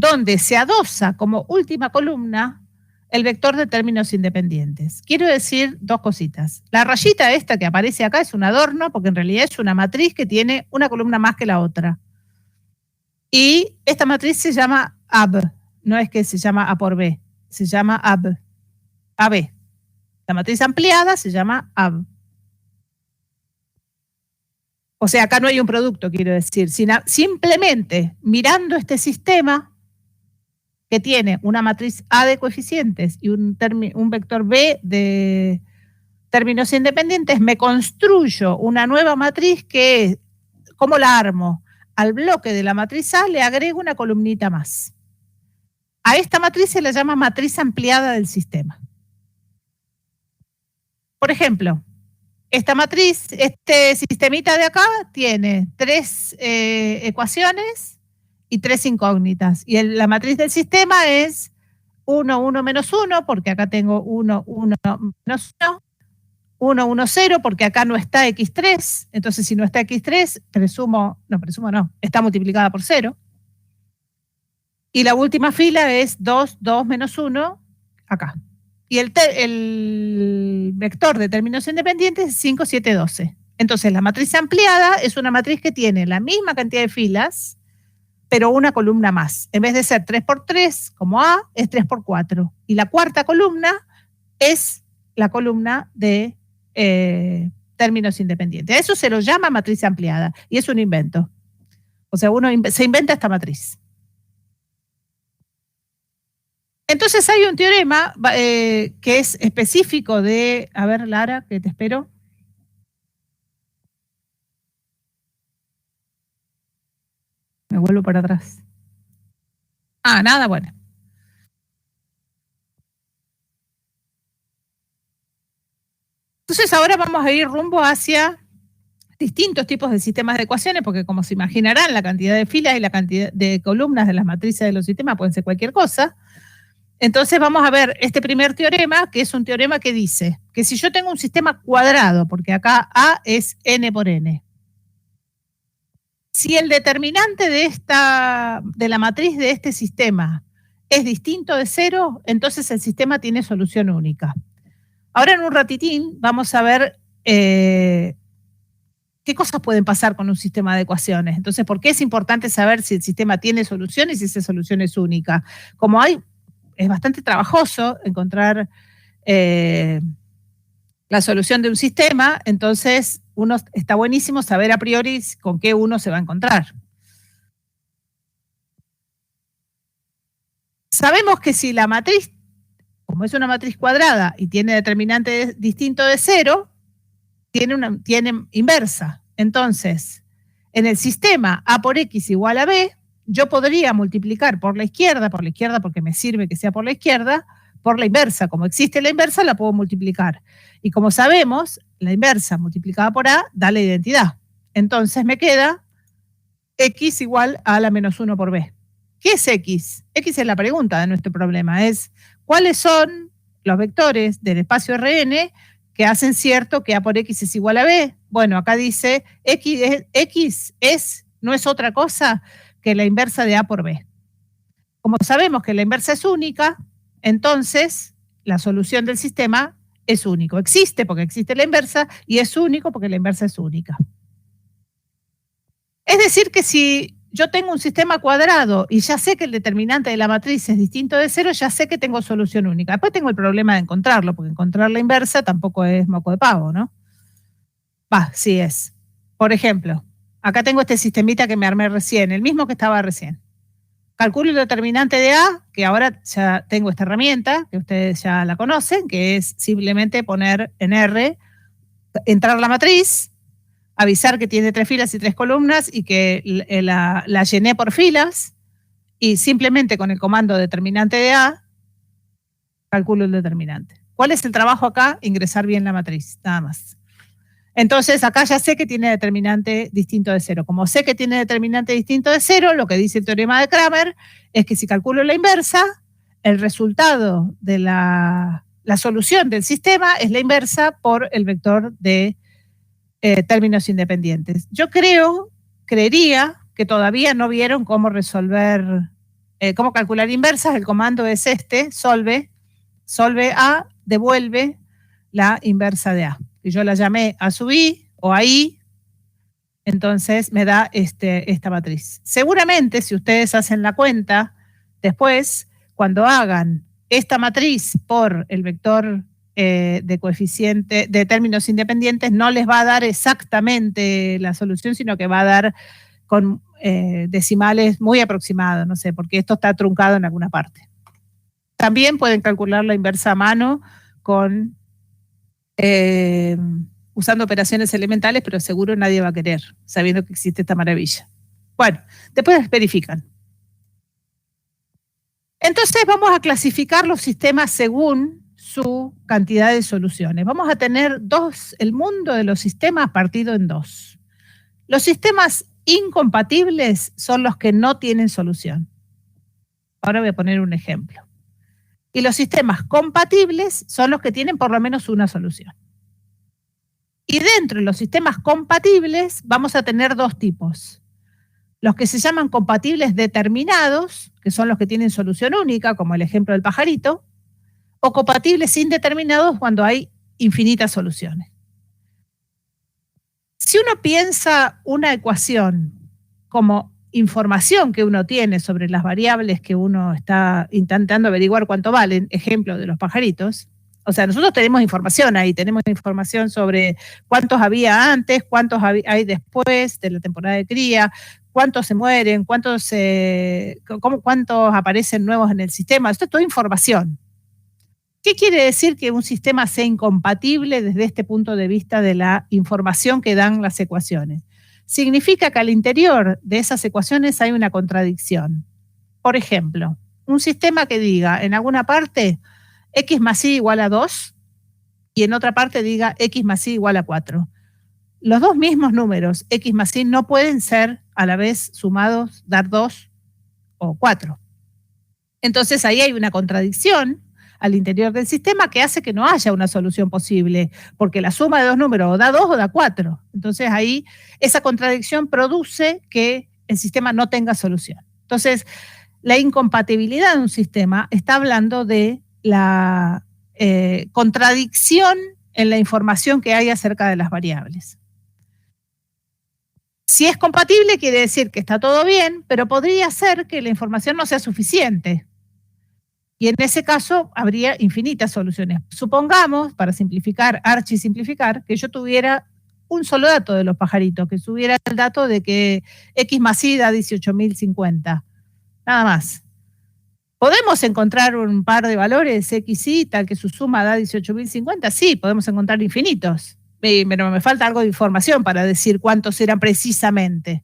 donde se adosa como última columna el vector de términos independientes. Quiero decir dos cositas. La rayita esta que aparece acá es un adorno, porque en realidad es una matriz que tiene una columna más que la otra. Y esta matriz se llama AB, no es que se llama A por B, se llama AB. AB. La matriz ampliada se llama AB. O sea, acá no hay un producto, quiero decir. Simplemente mirando este sistema, que tiene una matriz A de coeficientes y un vector B de términos independientes, me construyo una nueva matriz que es, ¿cómo la armo? Al bloque de la matriz A le agrego una columnita más. A esta matriz se le llama matriz ampliada del sistema. Por ejemplo, esta matriz, este sistemita de acá tiene 3 ecuaciones y 3 incógnitas. Y la matriz del sistema es 1, 1, menos 1, porque acá tengo 1, 1, menos 1, 1, 1, 0, porque acá no está x3. Entonces, si no está x3, está multiplicada por 0. Y la última fila es 2, 2, menos 1, acá. Y el vector de términos independientes es 5, 7, 12. Entonces, la matriz ampliada es una matriz que tiene la misma cantidad de filas, pero una columna más. En vez de ser 3 por 3, como A, es 3 por 4. Y la cuarta columna es la columna de términos independientes. A eso se lo llama matriz ampliada, y es un invento. O sea, uno se inventa esta matriz. Entonces hay un teorema que es específico de, a ver, Lara, que te espero. Me vuelvo para atrás. Ah, nada, bueno. Entonces ahora vamos a ir rumbo hacia distintos tipos de sistemas de ecuaciones, porque como se imaginarán, la cantidad de filas y la cantidad de columnas de las matrices de los sistemas pueden ser cualquier cosa. Entonces vamos a ver este primer teorema, que es un teorema que dice que si yo tengo un sistema cuadrado, porque acá A es n por n, si el determinante de la matriz de este sistema es distinto de 0, entonces el sistema tiene solución única. Ahora en un ratitín vamos a ver qué cosas pueden pasar con un sistema de ecuaciones. Entonces, ¿por qué es importante saber si el sistema tiene solución y si esa solución es única? Como es bastante trabajoso encontrar la solución de un sistema, entonces está buenísimo saber a priori con qué uno se va a encontrar. Sabemos que si la matriz, como es una matriz cuadrada y tiene determinante distinto de 0, tiene inversa. Entonces, en el sistema A por X igual a B, yo podría multiplicar por la izquierda porque me sirve que sea por la izquierda, por la inversa. Como existe la inversa, la puedo multiplicar. Y como sabemos, la inversa multiplicada por A da la identidad. Entonces me queda X igual a la menos 1 por B. ¿Qué es X? X es la pregunta de nuestro problema. Es ¿cuáles son los vectores del espacio Rn que hacen cierto que A por X es igual a B? Bueno, acá dice X no es otra cosa que la inversa de A por B. Como sabemos que la inversa es única, entonces la solución del sistema es único. Existe porque existe la inversa y es único porque la inversa es única. Es decir que si yo tengo un sistema cuadrado y ya sé que el determinante de la matriz es distinto de 0, ya sé que tengo solución única. Después tengo el problema de encontrarlo, porque encontrar la inversa tampoco es moco de pavo, ¿no? Sí es. Por ejemplo, acá tengo este sistemita que me armé recién, el mismo que estaba recién. Calculo el determinante de A, que ahora ya tengo esta herramienta, que ustedes ya la conocen, que es simplemente poner en R, entrar la matriz, avisar que tiene 3 filas y 3 columnas y que la llené por filas, y simplemente con el comando determinante de A, calculo el determinante. ¿Cuál es el trabajo acá? Ingresar bien la matriz, nada más. Entonces acá ya sé que tiene determinante distinto de 0. Como sé que tiene determinante distinto de 0, lo que dice el teorema de Cramer es que si calculo la inversa, el resultado de la solución del sistema es la inversa por el vector de términos independientes. Yo creería que todavía no vieron cómo resolver, cómo calcular inversas. El comando es este, solve A, devuelve la inversa de A. Y yo la llamé A sub I o a I, entonces me da esta matriz. Seguramente, si ustedes hacen la cuenta, después, cuando hagan esta matriz por el vector de coeficiente de términos independientes, no les va a dar exactamente la solución, sino que va a dar con decimales muy aproximados, no sé, porque esto está truncado en alguna parte. También pueden calcular la inversa a mano con usando operaciones elementales, pero seguro nadie va a querer, sabiendo que existe esta maravilla. Bueno, después verifican. Entonces vamos a clasificar los sistemas según su cantidad de soluciones. Vamos a tener el mundo de los sistemas partido en dos. Los sistemas incompatibles son los que no tienen solución. Ahora voy a poner un ejemplo. Y los sistemas compatibles son los que tienen por lo menos una solución. Y dentro de los sistemas compatibles vamos a tener dos tipos. Los que se llaman compatibles determinados, que son los que tienen solución única, como el ejemplo del pajarito, o compatibles indeterminados cuando hay infinitas soluciones. Si uno piensa una ecuación como información que uno tiene sobre las variables que uno está intentando averiguar cuánto valen, ejemplo de los pajaritos, o sea, nosotros tenemos información ahí, tenemos información sobre cuántos había antes, cuántos hay después de la temporada de cría, cuántos se mueren, cuántos aparecen nuevos en el sistema. Esto es toda información. ¿Qué quiere decir que un sistema sea incompatible desde este punto de vista de la información que dan las ecuaciones? significa que al interior de esas ecuaciones hay una contradicción. Por ejemplo, un sistema que diga en alguna parte x más y igual a 2 y en otra parte diga x más y igual a 4. Los dos mismos números, x más y, no pueden ser a la vez sumados, dar 2 o 4. Entonces ahí hay una contradicción al interior del sistema que hace que no haya una solución posible, porque la suma de dos números o da 2 o da 4. Entonces ahí esa contradicción produce que el sistema no tenga solución. Entonces, la incompatibilidad de un sistema está hablando de la contradicción en la información que hay acerca de las variables. Si es compatible, quiere decir que está todo bien, pero podría ser que la información no sea suficiente. Y en ese caso habría infinitas soluciones. Supongamos, para simplificar, archisimplificar, que yo tuviera un solo dato de los pajaritos, que tuviera el dato de que x más y da 18.050. Nada más. ¿Podemos encontrar un par de valores x y tal que su suma da 18.050? Sí, podemos encontrar infinitos. Pero me falta algo de información para decir cuántos eran precisamente.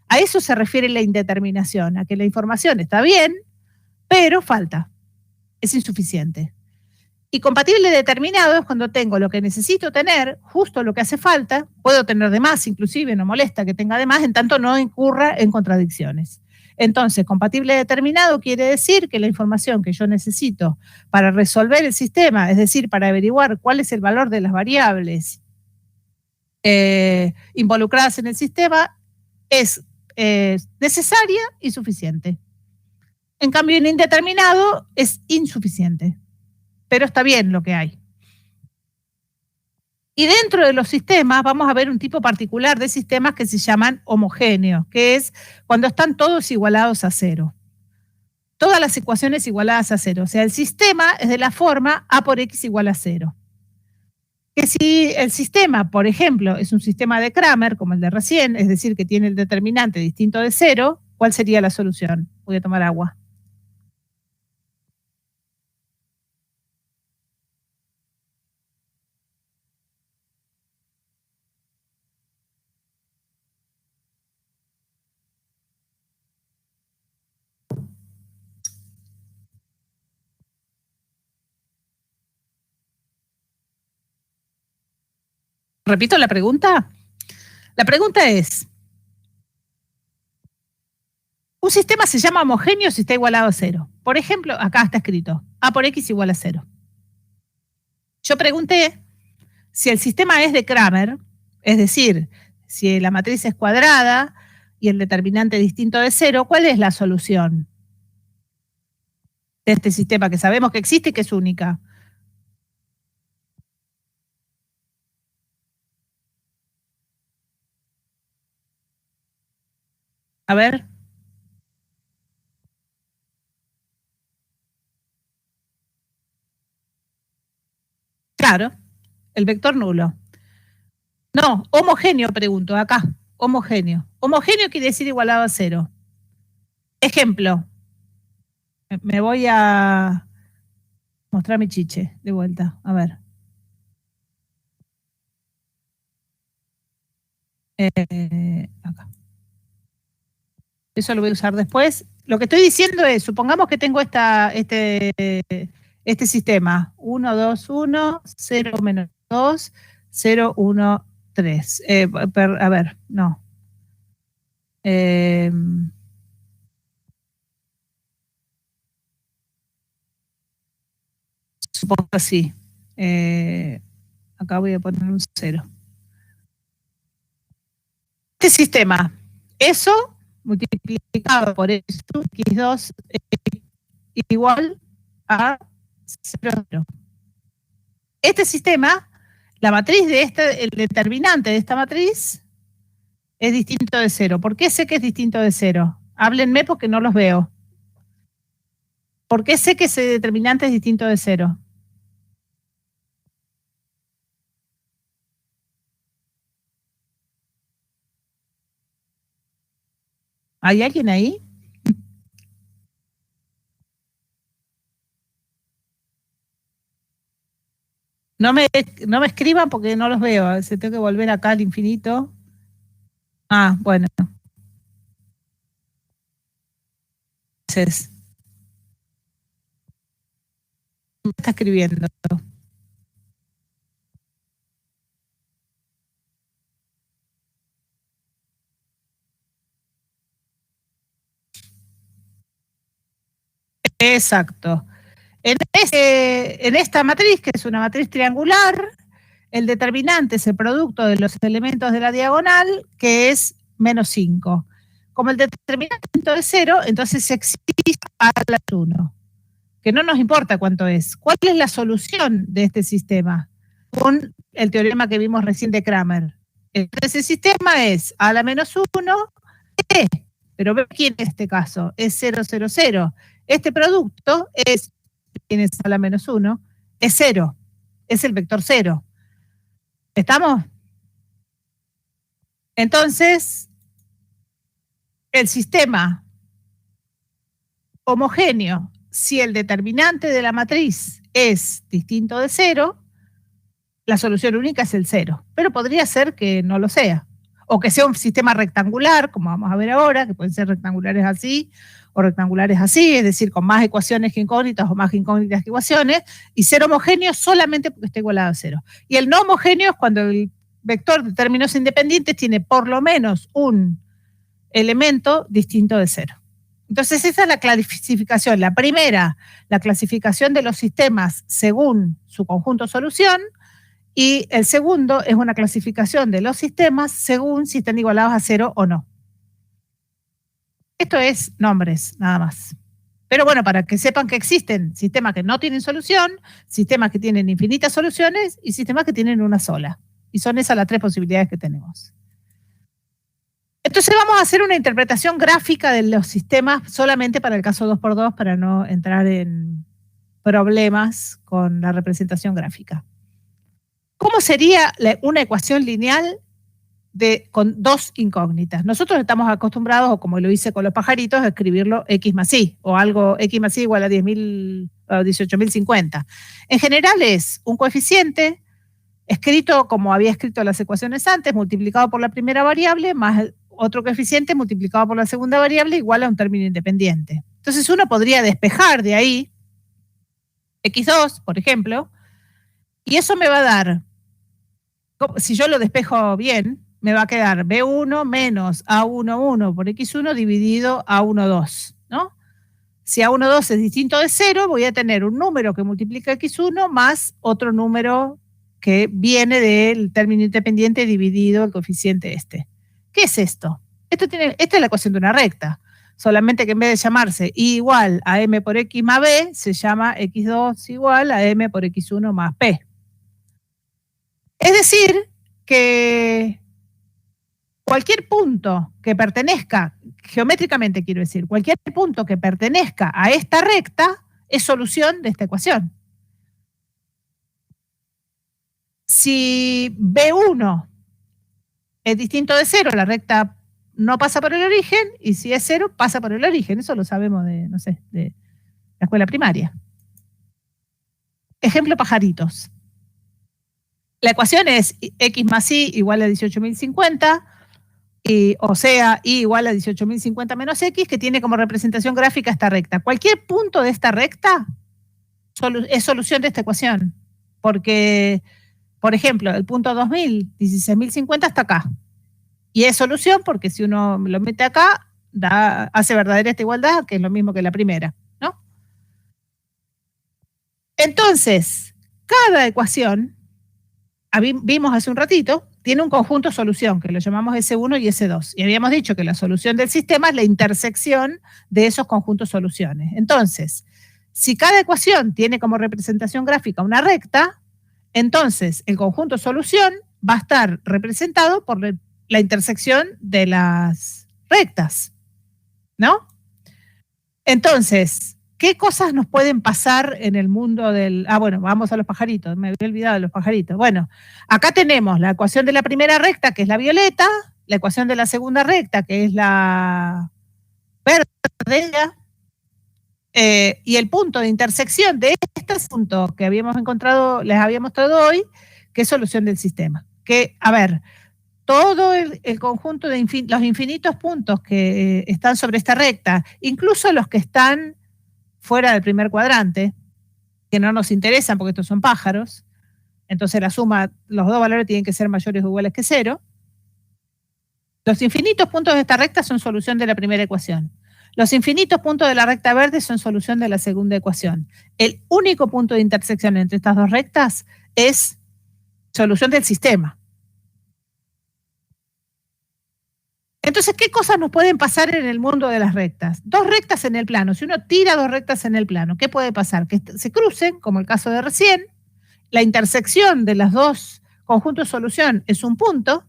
A eso se refiere la indeterminación, a que la información está bien, pero falta. Es insuficiente. Y compatible determinado es cuando tengo lo que necesito tener, justo lo que hace falta, puedo tener de más, inclusive no molesta que tenga de más, en tanto no incurra en contradicciones. Entonces, compatible determinado quiere decir que la información que yo necesito para resolver el sistema, es decir, para averiguar cuál es el valor de las variables involucradas en el sistema, es necesaria y suficiente. En cambio, en indeterminado es insuficiente, pero está bien lo que hay. Y dentro de los sistemas vamos a ver un tipo particular de sistemas que se llaman homogéneos, que es cuando están todos igualados a cero. Todas las ecuaciones igualadas a cero. O sea, el sistema es de la forma a por x igual a cero. Que si el sistema, por ejemplo, es un sistema de Cramer, como el de recién, es decir, que tiene el determinante distinto de cero, ¿cuál sería la solución? Voy a tomar agua. Repito la pregunta. La pregunta es, un sistema se llama homogéneo si está igualado a cero. Por ejemplo, acá está escrito, a por x igual a cero. Yo pregunté si el sistema es de Cramer, es decir, si la matriz es cuadrada y el determinante distinto de cero, ¿cuál es la solución de este sistema que sabemos que existe y que es única? A ver. Claro, el vector nulo. No, homogéneo pregunto, acá, homogéneo. Homogéneo quiere decir igualado a cero. Ejemplo, me voy a mostrar mi chiche de vuelta, a ver. Acá. Eso lo voy a usar después. Lo que estoy diciendo es, supongamos que tengo este sistema, 1, 2, 1, 0, menos 2, 0, 1, 3. A ver, no. Supongo que sí. Acá voy a poner un 0. Este sistema, eso multiplicado por esto, x2 igual a 0. Este sistema, la matriz de el determinante de esta matriz es distinto de 0. ¿Por qué sé que es distinto de 0? Háblenme porque no los veo. ¿Por qué sé que ese determinante es distinto de 0? ¿Hay alguien ahí? No me escriban porque no los veo. Se tengo que volver acá al infinito. Bueno. Entonces, ¿qué está escribiendo? Exacto. En esta matriz, que es una matriz triangular, el determinante es el producto de los elementos de la diagonal, que es menos 5. Como el determinante es 0, entonces existe a la 1, que no nos importa cuánto es. ¿Cuál es la solución de este sistema? Con el teorema que vimos recién de Cramer. Entonces el sistema es a la menos 1, pero ve quién en este caso es 0, 0, 0. Este producto es, ¿quién es a la menos 1? Es 0, es el vector 0. ¿Estamos? Entonces, el sistema homogéneo, si el determinante de la matriz es distinto de 0, la solución única es el 0, pero podría ser que no lo sea, o que sea un sistema rectangular, como vamos a ver ahora, que pueden ser rectangulares así o rectangulares así, es decir, con más ecuaciones que incógnitas o más incógnitas que ecuaciones, y ser homogéneo solamente porque está igualado a 0. Y el no homogéneo es cuando el vector de términos independientes tiene por lo menos un elemento distinto de 0. Entonces esa es la clasificación. La primera, la clasificación de los sistemas según su conjunto solución, y el segundo es una clasificación de los sistemas según si están igualados a 0 o no. Esto es nombres, nada más. Pero bueno, para que sepan que existen sistemas que no tienen solución, sistemas que tienen infinitas soluciones y sistemas que tienen una sola. Y son esas las tres posibilidades que tenemos. Entonces vamos a hacer una interpretación gráfica de los sistemas solamente para el caso 2×2 para no entrar en problemas con la representación gráfica. ¿Cómo sería una ecuación lineal con dos incógnitas? Nosotros estamos acostumbrados, o como lo hice con los pajaritos, a escribirlo x más y, o algo x más y igual a 18.050. En general es un coeficiente escrito como había escrito las ecuaciones antes, multiplicado por la primera variable, más otro coeficiente multiplicado por la segunda variable, igual a un término independiente. Entonces uno podría despejar de ahí x2, por ejemplo, y eso me va a dar, si yo lo despejo bien, me va a quedar b1 menos a11 por x1 dividido a12, ¿no? Si a12 es distinto de 0, voy a tener un número que multiplica x1 más otro número que viene del término independiente dividido el coeficiente este. ¿Qué es esto? Esta es la ecuación de una recta, solamente que en vez de llamarse y igual a m por x más b, se llama x2 igual a m por x1 más p. Es decir, que cualquier punto que pertenezca, geométricamente quiero decir, cualquier punto que pertenezca a esta recta es solución de esta ecuación. Si B1 es distinto de 0, la recta no pasa por el origen, y si es 0, pasa por el origen. Eso lo sabemos de, no sé, de la escuela primaria. Ejemplo pajaritos. La ecuación es x más y igual a 18.050, o sea, y igual a 18.050 menos x, que tiene como representación gráfica esta recta. Cualquier punto de esta recta es solución de esta ecuación, porque, por ejemplo, el punto 2000, 16.050 está acá, y es solución porque si uno lo mete acá, hace verdadera esta igualdad, que es lo mismo que la primera, ¿no? Entonces, cada ecuación, vimos hace un ratito, tiene un conjunto solución, que lo llamamos S1 y S2. Y habíamos dicho que la solución del sistema es la intersección de esos conjuntos soluciones. Entonces, si cada ecuación tiene como representación gráfica una recta, entonces el conjunto solución va a estar representado por la intersección de las rectas, ¿no? Entonces, ¿qué cosas nos pueden pasar en el mundo del... bueno, vamos a los pajaritos, me había olvidado de los pajaritos. Bueno, acá tenemos la ecuación de la primera recta, que es la violeta, la ecuación de la segunda recta, que es la verde, y el punto de intersección de este punto que habíamos encontrado, les había mostrado hoy, que es solución del sistema. Que, a ver, todo el conjunto de los infinitos puntos que están sobre esta recta, incluso los que están fuera del primer cuadrante, que no nos interesan porque estos son pájaros, entonces la suma, los dos valores tienen que ser mayores o iguales que 0. Los infinitos puntos de esta recta son solución de la primera ecuación. Los infinitos puntos de la recta verde son solución de la segunda ecuación. El único punto de intersección entre estas dos rectas es solución del sistema. Entonces, ¿qué cosas nos pueden pasar en el mundo de las rectas? Dos rectas en el plano. Si uno tira dos rectas en el plano, ¿qué puede pasar? Que se crucen, como el caso de recién. La intersección de los dos conjuntos de solución es un punto,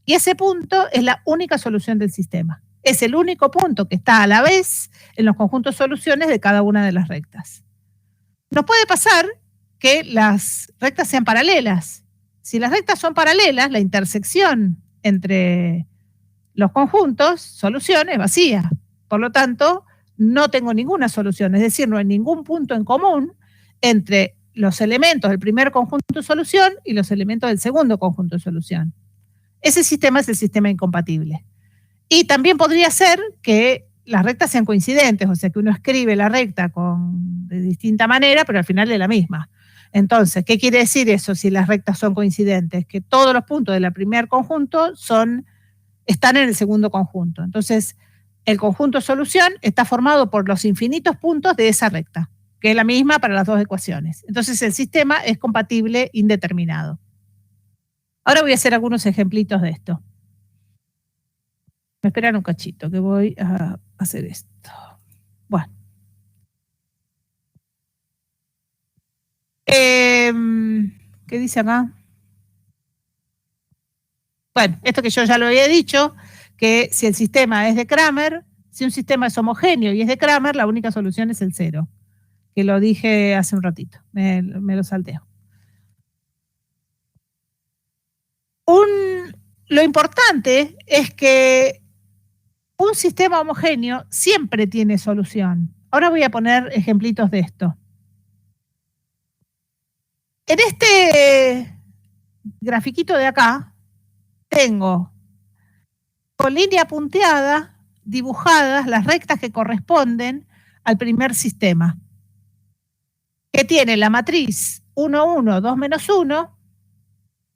y ese punto es la única solución del sistema. Es el único punto que está a la vez en los conjuntos de soluciones de cada una de las rectas. Nos puede pasar que las rectas sean paralelas. Si las rectas son paralelas, la intersección entre los conjuntos, solución, es vacía. Por lo tanto, no tengo ninguna solución, es decir, no hay ningún punto en común entre los elementos del primer conjunto de solución y los elementos del segundo conjunto de solución. Ese sistema es el sistema incompatible. Y también podría ser que las rectas sean coincidentes, o sea que uno escribe la recta de distinta manera, pero al final es la misma. Entonces, ¿qué quiere decir eso si las rectas son coincidentes? Que todos los puntos del primer conjunto están en el segundo conjunto. Entonces, el conjunto de solución está formado por los infinitos puntos de esa recta, que es la misma para las dos ecuaciones. Entonces, el sistema es compatible indeterminado. Ahora voy a hacer algunos ejemplitos de esto. Me esperan un cachito, que voy a hacer esto. Bueno. ¿Qué dice acá? Bueno, esto que yo ya lo había dicho, que si el sistema es de Cramer, si un sistema es homogéneo y es de Cramer, la única solución es el 0, que lo dije hace un ratito, me lo salteo. Lo importante es que un sistema homogéneo siempre tiene solución. Ahora voy a poner ejemplitos de esto. En este grafiquito de acá, tengo con línea punteada dibujadas las rectas que corresponden al primer sistema, que tiene la matriz 1, 1, 2, menos 1,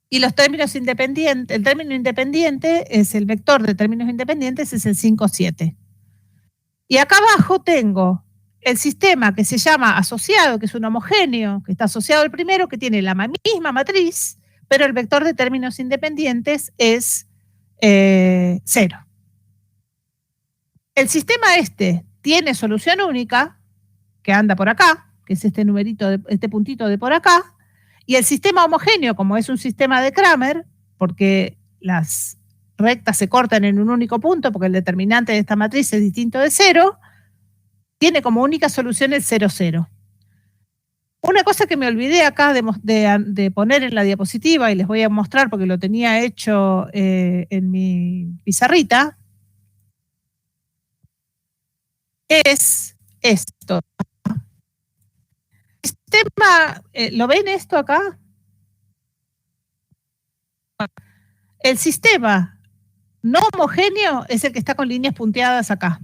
y los términos independientes, el término independiente es el vector de términos independientes, es el 5, 7. Y acá abajo tengo el sistema que se llama asociado, que es un homogéneo, que está asociado al primero, que tiene la misma matriz, pero el vector de términos independientes es 0. El sistema tiene solución única, que anda por acá, que es este numerito, este puntito de por acá, y el sistema homogéneo, como es un sistema de Cramer, porque las rectas se cortan en un único punto, porque el determinante de esta matriz es distinto de 0, tiene como única solución el 0, 0. Una cosa que me olvidé acá de poner en la diapositiva, y les voy a mostrar porque lo tenía hecho en mi pizarrita, es esto. El sistema, ¿lo ven esto acá? El sistema no homogéneo es el que está con líneas punteadas acá.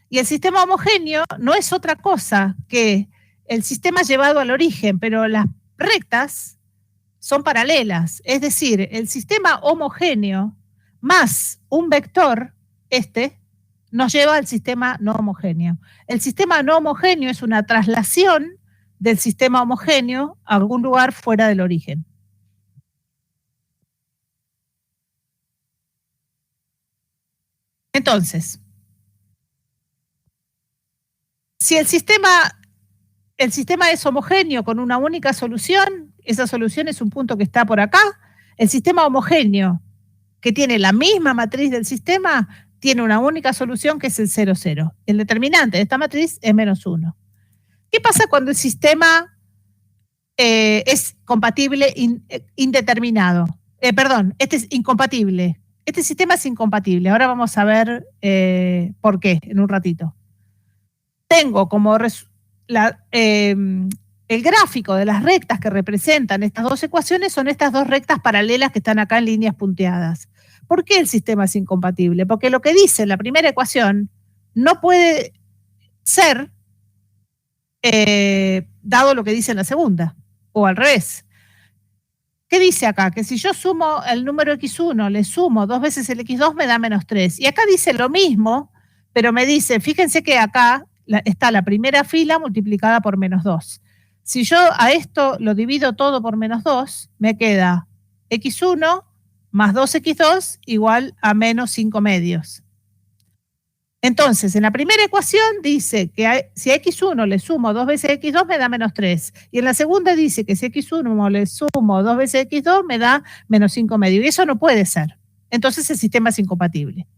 Y el sistema homogéneo no es otra cosa que el sistema llevado al origen, pero las rectas son paralelas. Es decir, el sistema homogéneo más un vector, nos lleva al sistema no homogéneo. El sistema no homogéneo es una traslación del sistema homogéneo a algún lugar fuera del origen. Entonces, si el sistema es homogéneo con una única solución, esa solución es un punto que está por acá. El sistema homogéneo, que tiene la misma matriz del sistema, tiene una única solución que es el 0, 0. El determinante de esta matriz es menos 1. ¿Qué pasa cuando el sistema es compatible indeterminado? Este es incompatible. Este sistema es incompatible. Ahora vamos a ver por qué en un ratito. Tengo como el gráfico de las rectas que representan estas dos ecuaciones son estas dos rectas paralelas que están acá en líneas punteadas. ¿Por qué el sistema es incompatible? Porque lo que dice la primera ecuación no puede ser dado lo que dice en la segunda, o al revés. ¿Qué dice acá? Que si yo sumo el número x1, le sumo 2 veces el x2, me da -3. Y acá dice lo mismo, pero me dice, fíjense que acá está la primera fila multiplicada por -2. Si yo a esto lo divido todo por -2, me queda x1 más 2x2 igual a -5 medios. Entonces, en la primera ecuación dice que si a x1 le sumo 2 veces x2 me da -3. Y en la segunda dice que si a x1 le sumo 2 veces x2 me da -5 medio. Y eso no puede ser. Entonces el sistema es incompatible.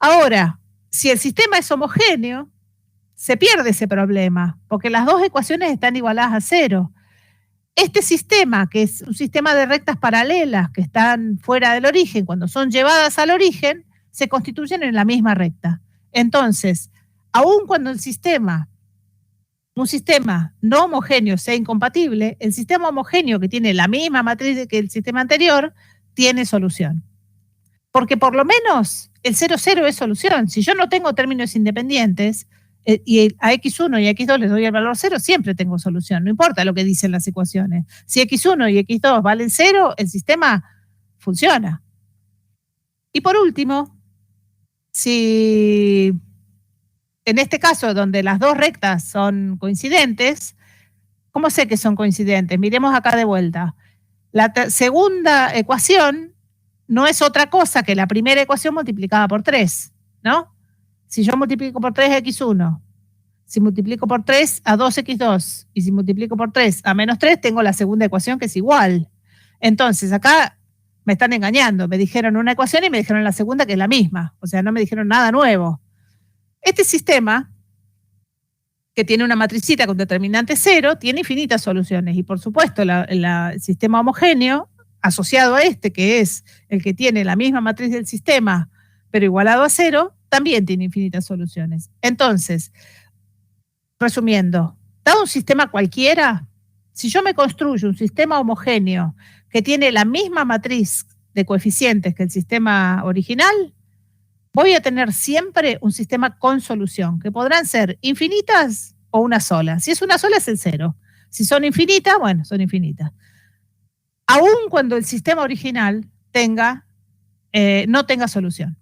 Ahora, si el sistema es homogéneo, se pierde ese problema, porque las dos ecuaciones están igualadas a 0. Este sistema, que es un sistema de rectas paralelas que están fuera del origen, cuando son llevadas al origen, se constituyen en la misma recta. Entonces, aun cuando un sistema no homogéneo sea incompatible, el sistema homogéneo que tiene la misma matriz que el sistema anterior tiene solución. Porque por lo menos el 0, 0 es solución. Si yo no tengo términos independientes y a x1 y a x2 les doy el valor 0, siempre tengo solución. No importa lo que dicen las ecuaciones. Si x1 y x2 valen 0, el sistema funciona. Y por último, si en este caso donde las dos rectas son coincidentes, ¿cómo sé que son coincidentes? Miremos acá de vuelta. La segunda ecuación no es otra cosa que la primera ecuación multiplicada por 3, ¿no? Si yo multiplico por 3 a x1, si multiplico por 3 a 2x2, y si multiplico por 3 a -3, tengo la segunda ecuación que es igual. Entonces, acá me están engañando. Me dijeron una ecuación y me dijeron la segunda que es la misma. O sea, no me dijeron nada nuevo. Este sistema, que tiene una matricita con determinante 0, tiene infinitas soluciones. Y por supuesto, el sistema homogéneo, asociado a este, que es el que tiene la misma matriz del sistema, pero igualado a 0, también tiene infinitas soluciones. Entonces, resumiendo, dado un sistema cualquiera, si yo me construyo un sistema homogéneo que tiene la misma matriz de coeficientes que el sistema original, voy a tener siempre un sistema con solución, que podrán ser infinitas o una sola. Si es una sola es el 0. Si son infinitas, bueno, son infinitas. Aun cuando el sistema original no tenga solución.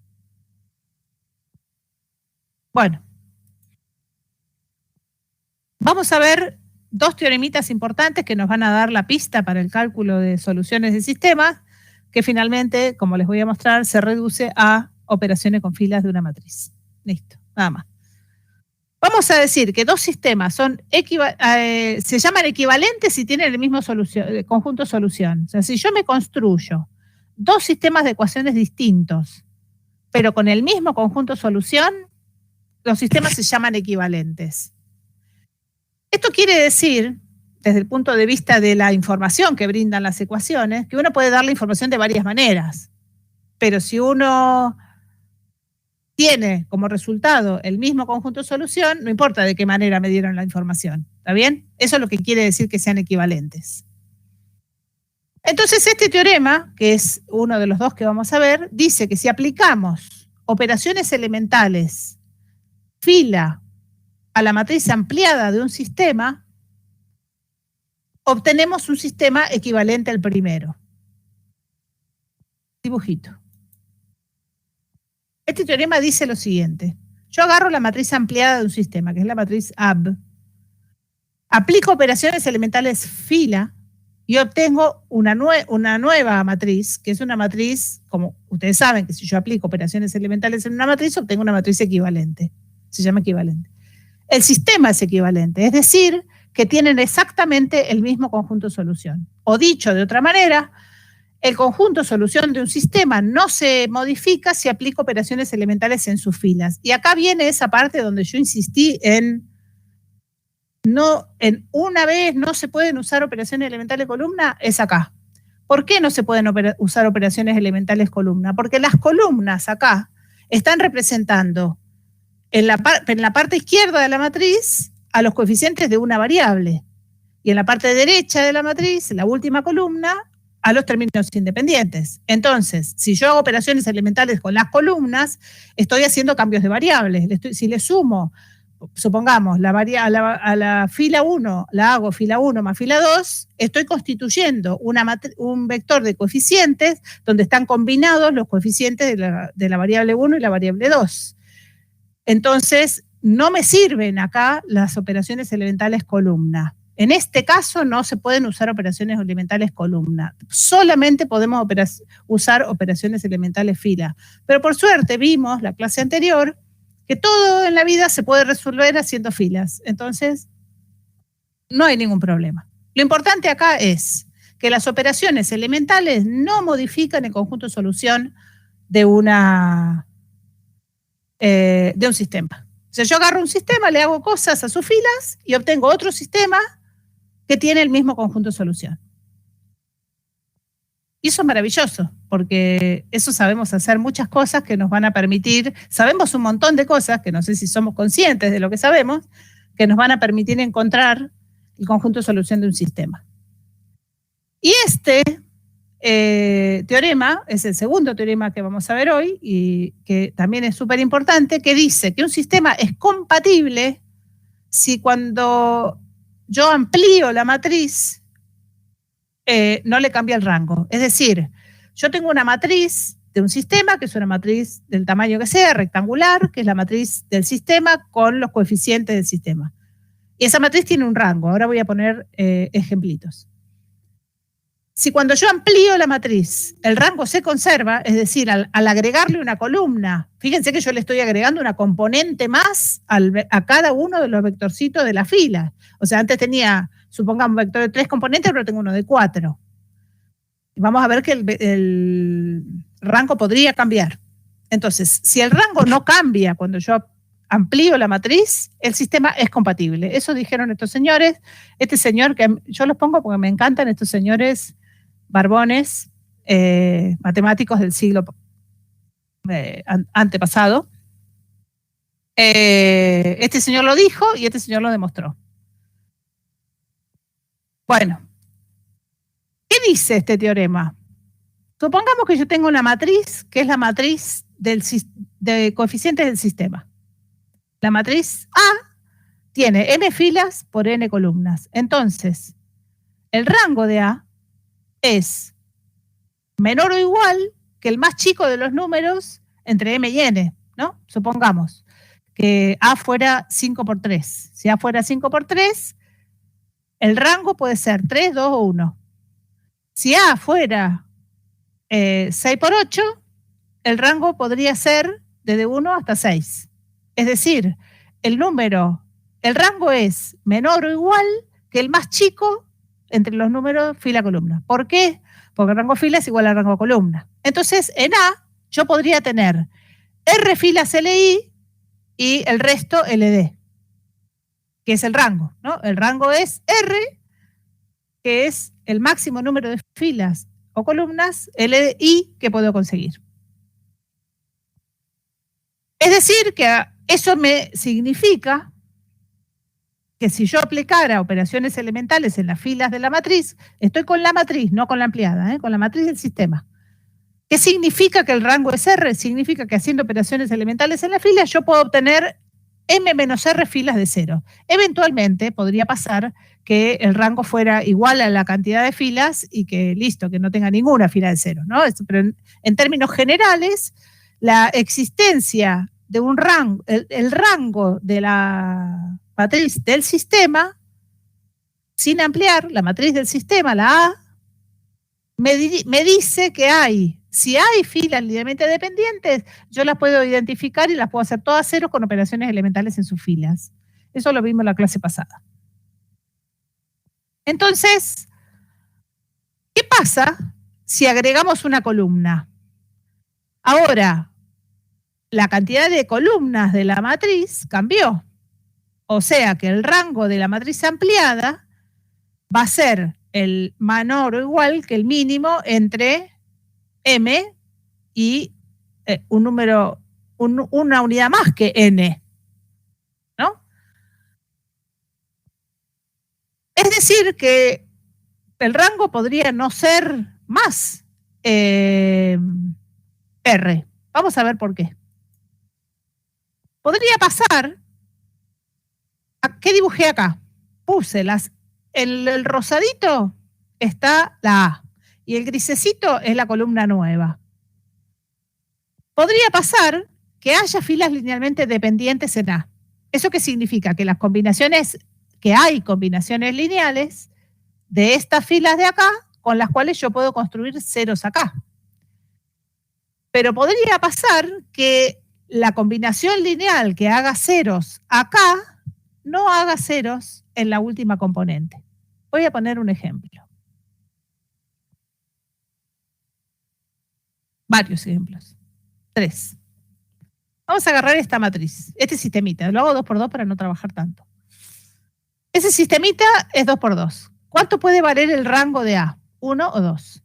Bueno, vamos a ver dos teoremitas importantes que nos van a dar la pista para el cálculo de soluciones de sistemas, que finalmente, como les voy a mostrar, se reduce a operaciones con filas de una matriz. Listo, nada más. Vamos a decir que dos sistemas se llaman equivalentes si tienen el mismo conjunto solución. O sea, si yo me construyo dos sistemas de ecuaciones distintos, pero con el mismo conjunto solución, los sistemas se llaman equivalentes. Esto quiere decir, desde el punto de vista de la información que brindan las ecuaciones, que uno puede dar la información de varias maneras. Pero si uno tiene como resultado el mismo conjunto de solución, no importa de qué manera me dieron la información. ¿Está bien? Eso es lo que quiere decir que sean equivalentes. Entonces, este teorema, que es uno de los dos que vamos a ver, dice que si aplicamos operaciones elementales fila a la matriz ampliada de un sistema, obtenemos un sistema equivalente al primero. Dibujito. Este teorema dice lo siguiente. Yo agarro la matriz ampliada de un sistema, que es la matriz AB, aplico operaciones elementales fila y obtengo una nueva matriz, que es una matriz, como ustedes saben que si yo aplico operaciones elementales en una matriz, obtengo una matriz equivalente. Se llama equivalente. El sistema es equivalente, es decir, que tienen exactamente el mismo conjunto de solución. O dicho de otra manera, el conjunto de solución de un sistema no se modifica si aplico operaciones elementales en sus filas. Y acá viene esa parte donde yo insistí en una vez no se pueden usar operaciones elementales columna, es acá. ¿Por qué no se pueden usar operaciones elementales columna? Porque las columnas acá están representando en la parte izquierda de la matriz a los coeficientes de una variable. Y en la parte derecha de la matriz, la última columna, a los términos independientes. Entonces, si yo hago operaciones elementales con las columnas, estoy haciendo cambios de variables. Si le sumo, supongamos, a la fila 1, la hago fila 1 más fila 2, estoy constituyendo un vector de coeficientes donde están combinados los coeficientes de la variable 1 y la variable 2. Entonces, no me sirven acá las operaciones elementales columna. En este caso no se pueden usar operaciones elementales columna. Solamente podemos usar operaciones elementales fila. Pero por suerte vimos la clase anterior que todo en la vida se puede resolver haciendo filas. Entonces, no hay ningún problema. Lo importante acá es que las operaciones elementales no modifican el conjunto de solución de un sistema. O sea, yo agarro un sistema, le hago cosas a sus filas y obtengo otro sistema que tiene el mismo conjunto de solución. Y eso es maravilloso, porque eso sabemos hacer muchas cosas que nos van a permitir, sabemos un montón de cosas, que no sé si somos conscientes de lo que sabemos, que nos van a permitir encontrar el conjunto de solución de un sistema. Y este teorema es el segundo teorema que vamos a ver hoy, y que también es súper importante, que dice que un sistema es compatible si cuando yo amplío la matriz, no le cambia el rango. Es decir, yo tengo una matriz de un sistema, que es una matriz del tamaño que sea, rectangular, que es la matriz del sistema con los coeficientes del sistema. Y esa matriz tiene un rango. Ahora voy a poner ejemplitos. Si cuando yo amplío la matriz, el rango se conserva, es decir, al agregarle una columna, fíjense que yo le estoy agregando una componente más a cada uno de los vectorcitos de la fila. O sea, antes tenía, supongamos, un vector de 3 componentes, pero tengo uno de 4. Vamos a ver que el rango podría cambiar. Entonces, si el rango no cambia cuando yo amplío la matriz, el sistema es compatible. Eso dijeron estos señores. Este señor, que yo los pongo porque me encantan estos señores barbones, matemáticos del siglo antepasado. Este señor lo dijo y este señor lo demostró. Bueno, ¿qué dice este teorema? Supongamos que yo tengo una matriz que es la matriz de coeficientes del sistema. La matriz A tiene n filas por n columnas. Entonces, el rango de A es menor o igual que el más chico de los números entre m y n, ¿no? Supongamos que A fuera 5 por 3. Si A fuera 5 por 3, el rango puede ser 3, 2 o 1. Si A fuera 6 por 8, el rango podría ser desde 1 hasta 6. Es decir, el rango es menor o igual que el más chico entre los números fila-columna. ¿Por qué? Porque el rango fila es igual al rango columna. Entonces, en A, yo podría tener R filas LI y el resto LD, que es el rango, ¿no? El rango es R, que es el máximo número de filas o columnas, LI, que puedo conseguir. Es decir, que eso me significa que si yo aplicara operaciones elementales en las filas de la matriz, estoy con la matriz, no con la ampliada, con la matriz del sistema. ¿Qué significa que el rango es R? Significa que haciendo operaciones elementales en las filas yo puedo obtener M menos R filas de 0. Eventualmente podría pasar que el rango fuera igual a la cantidad de filas y que listo, que no tenga ninguna fila de 0, ¿no? Pero en términos generales, la existencia de un rango, el rango de la matriz del sistema, sin ampliar, la matriz del sistema, la A, me dice que si hay filas linealmente dependientes, yo las puedo identificar y las puedo hacer todas 0 con operaciones elementales en sus filas. Eso lo vimos en la clase pasada. Entonces, ¿qué pasa si agregamos una columna? Ahora, la cantidad de columnas de la matriz cambió. O sea que el rango de la matriz ampliada va a ser el menor o igual que el mínimo entre M y una unidad más que N, ¿no? Es decir que el rango podría no ser más R. Vamos a ver por qué. Podría pasar, ¿qué dibujé acá? Puse el rosadito está la A y el grisecito es la columna nueva. Podría pasar que haya filas linealmente dependientes en A. ¿Eso qué significa? Que hay combinaciones lineales de estas filas de acá con las cuales yo puedo construir ceros acá. Pero podría pasar que la combinación lineal que haga ceros acá no haga ceros en la última componente. Voy a poner un ejemplo. Varios ejemplos. 3. Vamos a agarrar esta matriz, este sistemita. Lo hago 2x2 para no trabajar tanto. Ese sistemita es 2x2. ¿Cuánto puede valer el rango de A? 1 o 2.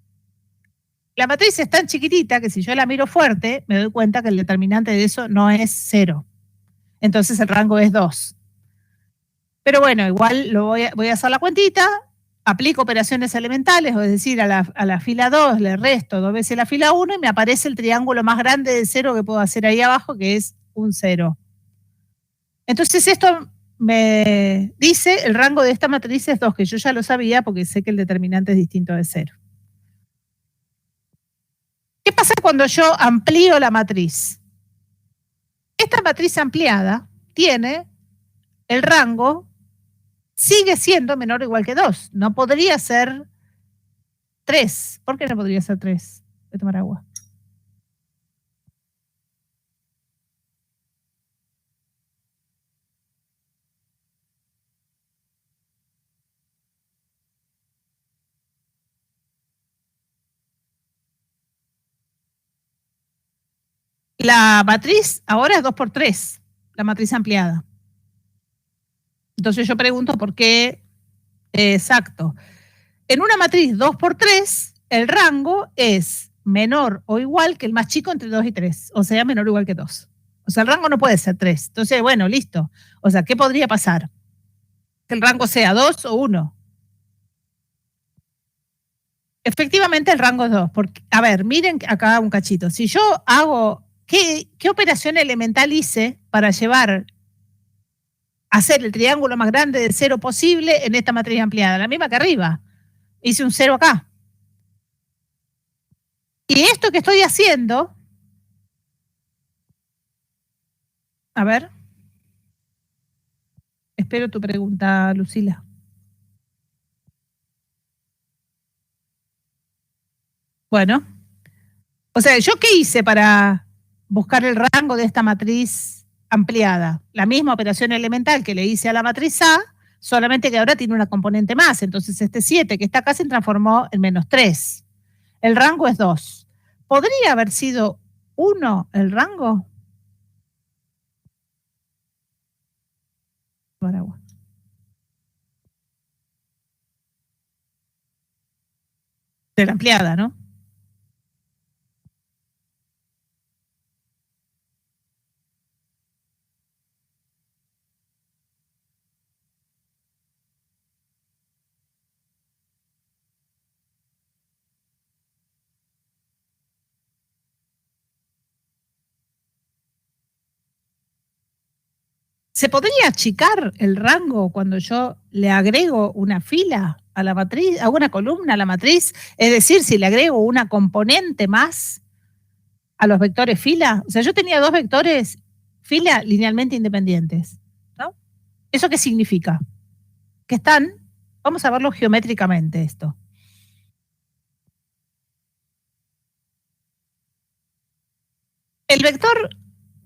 La matriz es tan chiquitita que si yo la miro fuerte, me doy cuenta que el determinante de eso no es 0. Entonces el rango es 2. Pero bueno, igual voy a hacer la cuentita, aplico operaciones elementales, es decir, a la fila 2 le resto 2 veces la fila 1 y me aparece el triángulo más grande de 0 que puedo hacer ahí abajo, que es un 0. Entonces esto me dice el rango de esta matriz es 2, que yo ya lo sabía porque sé que el determinante es distinto de 0. ¿Qué pasa cuando yo amplío la matriz? Esta matriz ampliada tiene el rango, sigue siendo menor o igual que 2. No podría ser 3. ¿Por qué no podría ser 3? Voy a tomar agua. La matriz ahora es 2x3, la matriz ampliada. Entonces yo pregunto por qué exacto. En una matriz 2x3, el rango es menor o igual que el más chico entre 2 y 3, o sea, menor o igual que 2. O sea, el rango no puede ser 3. Entonces, bueno, listo. O sea, ¿qué podría pasar? Que el rango sea 2 o 1. Efectivamente, el rango es 2. Porque, a ver, miren acá un cachito. Si yo hago, ¿qué operación elemental hice para hacer el triángulo más grande de 0 posible en esta matriz ampliada? La misma que arriba. Hice un 0 acá. Y esto que estoy haciendo, a ver, espero tu pregunta, Lucila. Bueno, o sea, ¿yo qué hice para buscar el rango de esta matriz ampliada? La misma operación elemental que le hice a la matriz A, solamente que ahora tiene una componente más. Entonces este 7 que está acá se transformó en -3. El rango es 2. ¿Podría haber sido 1 el rango? De la ampliada, ¿no? ¿Se podría achicar el rango cuando yo le agrego una fila a la matriz, a una columna a la matriz? Es decir, si le agrego una componente más a los vectores fila. O sea, yo tenía 2 vectores fila linealmente independientes, ¿no? ¿Eso qué significa? Que están, vamos a verlo geométricamente esto. El vector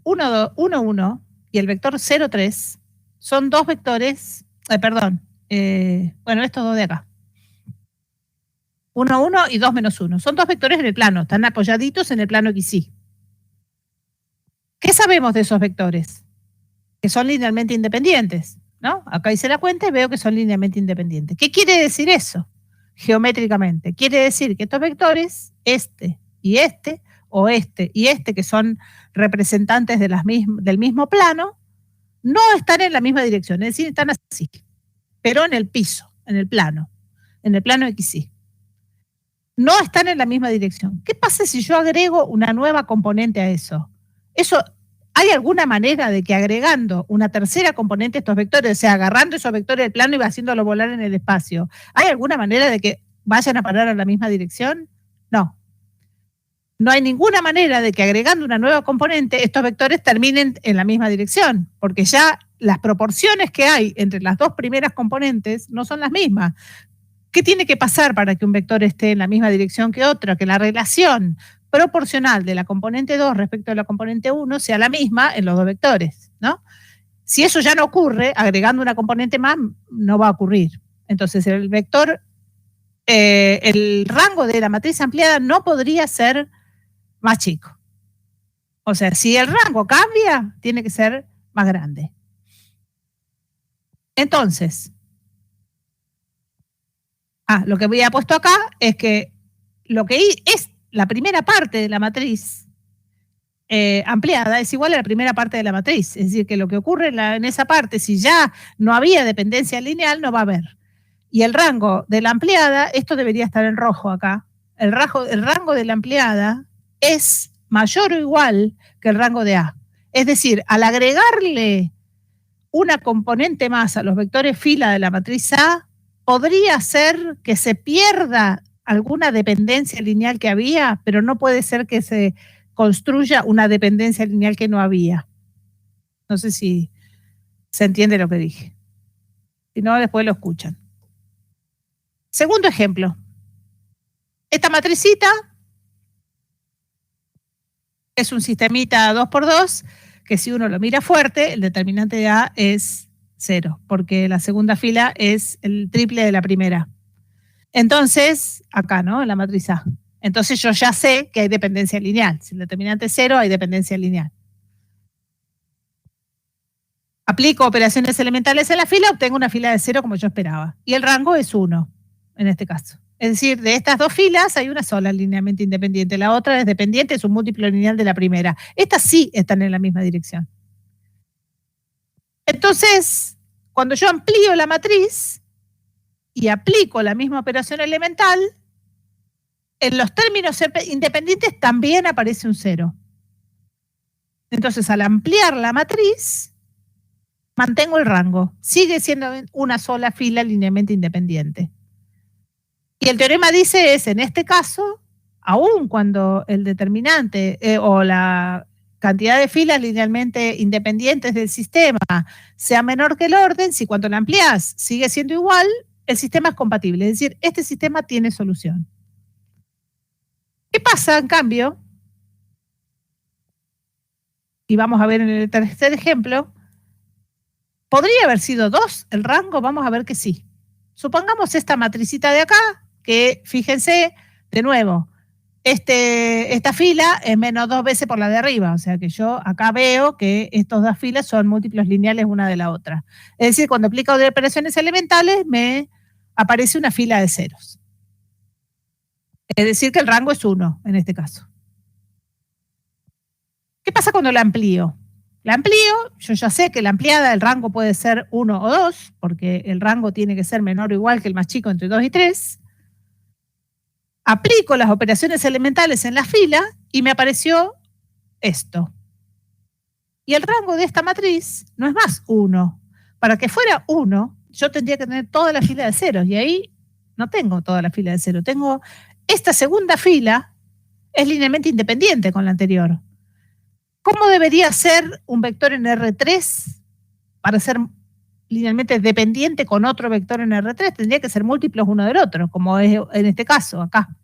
1, 1, 1 y el vector 0, 3 son 2 vectores, bueno, estos 2 de acá. 1, 1 y 2, -1. Son 2 vectores en el plano, están apoyaditos en el plano XY. ¿Qué sabemos de esos vectores? Que son linealmente independientes, ¿no? Acá hice la cuenta y veo que son linealmente independientes. ¿Qué quiere decir eso? Geométricamente. Quiere decir que estos vectores, este y este, o este y este, que son representantes del mismo plano, no están en la misma dirección, es decir, están así, pero en el piso, en el plano XY. no están en la misma dirección. ¿Qué pasa si yo agrego una nueva componente a eso? ¿Hay alguna manera de que agregando una tercera componente a estos vectores, o sea, agarrando esos vectores del plano y haciéndolo volar en el espacio, ¿hay alguna manera de que vayan a parar a la misma dirección? No. No hay ninguna manera de que agregando una nueva componente estos vectores terminen en la misma dirección, porque ya las proporciones que hay entre las dos primeras componentes no son las mismas. ¿Qué tiene que pasar para que un vector esté en la misma dirección que otro? Que la relación proporcional de la componente 2 respecto a la componente 1 sea la misma en los dos vectores, ¿no? Si eso ya no ocurre, agregando una componente más, no va a ocurrir. Entonces, el vector, el rango de la matriz ampliada no podría ser más chico. O sea, si el rango cambia, tiene que ser más grande. Entonces, lo que había puesto acá es que lo que es la primera parte de la matriz ampliada es igual a la primera parte de la matriz. Es decir, que lo que ocurre en esa parte, si ya no había dependencia lineal, no va a haber. Y el rango de la ampliada, esto debería estar en rojo acá, el rango de la ampliada es mayor o igual que el rango de A. Es decir, al agregarle una componente más a los vectores fila de la matriz A, podría ser que se pierda alguna dependencia lineal que había, pero no puede ser que se construya una dependencia lineal que no había. No sé si se entiende lo que dije. Si no, después lo escuchan. Segundo ejemplo. Esta matricita es un sistemita 2x2 que si uno lo mira fuerte, el determinante de A es 0, porque la segunda fila es el triple de la primera. Entonces, acá, ¿no? En la matriz A. Entonces yo ya sé que hay dependencia lineal. Si el determinante es 0, hay dependencia lineal. Aplico operaciones elementales en la fila, obtengo una fila de 0 como yo esperaba. Y el rango es 1, en este caso. Es decir, de estas dos filas hay una sola linealmente independiente. La otra es dependiente, es un múltiplo lineal de la primera. Estas sí están en la misma dirección. Entonces, cuando yo amplío la matriz y aplico la misma operación elemental, en los términos independientes también aparece un 0. Entonces, al ampliar la matriz, mantengo el rango. Sigue siendo una sola fila linealmente independiente. Y el teorema dice en este caso, aun cuando el determinante o la cantidad de filas linealmente independientes del sistema sea menor que el orden, si cuando la amplias sigue siendo igual, el sistema es compatible. Es decir, este sistema tiene solución. ¿Qué pasa, en cambio? Y vamos a ver en el tercer ejemplo, ¿podría haber sido 2 el rango? Vamos a ver que sí. Supongamos esta matricita de acá, que fíjense, de nuevo, esta fila es menos 2 veces por la de arriba, o sea que yo acá veo que estas dos filas son múltiplos lineales una de la otra. Es decir, cuando aplico operaciones elementales me aparece una fila de ceros. Es decir, que el rango es 1 en este caso. ¿Qué pasa cuando la amplío? La amplío, yo ya sé que la ampliada, el rango puede ser 1 o 2, porque el rango tiene que ser menor o igual que el más chico entre 2 y 3. Aplico las operaciones elementales en la fila y me apareció esto. Y el rango de esta matriz no es más 1. Para que fuera 1, yo tendría que tener toda la fila de ceros, y ahí no tengo toda la fila de ceros. Tengo esta segunda fila, es linealmente independiente con la anterior. ¿Cómo debería ser un vector en R3 para ser linealmente dependiente con otro vector en R3? Tendría que ser múltiplos uno del otro, como es en este caso, acá.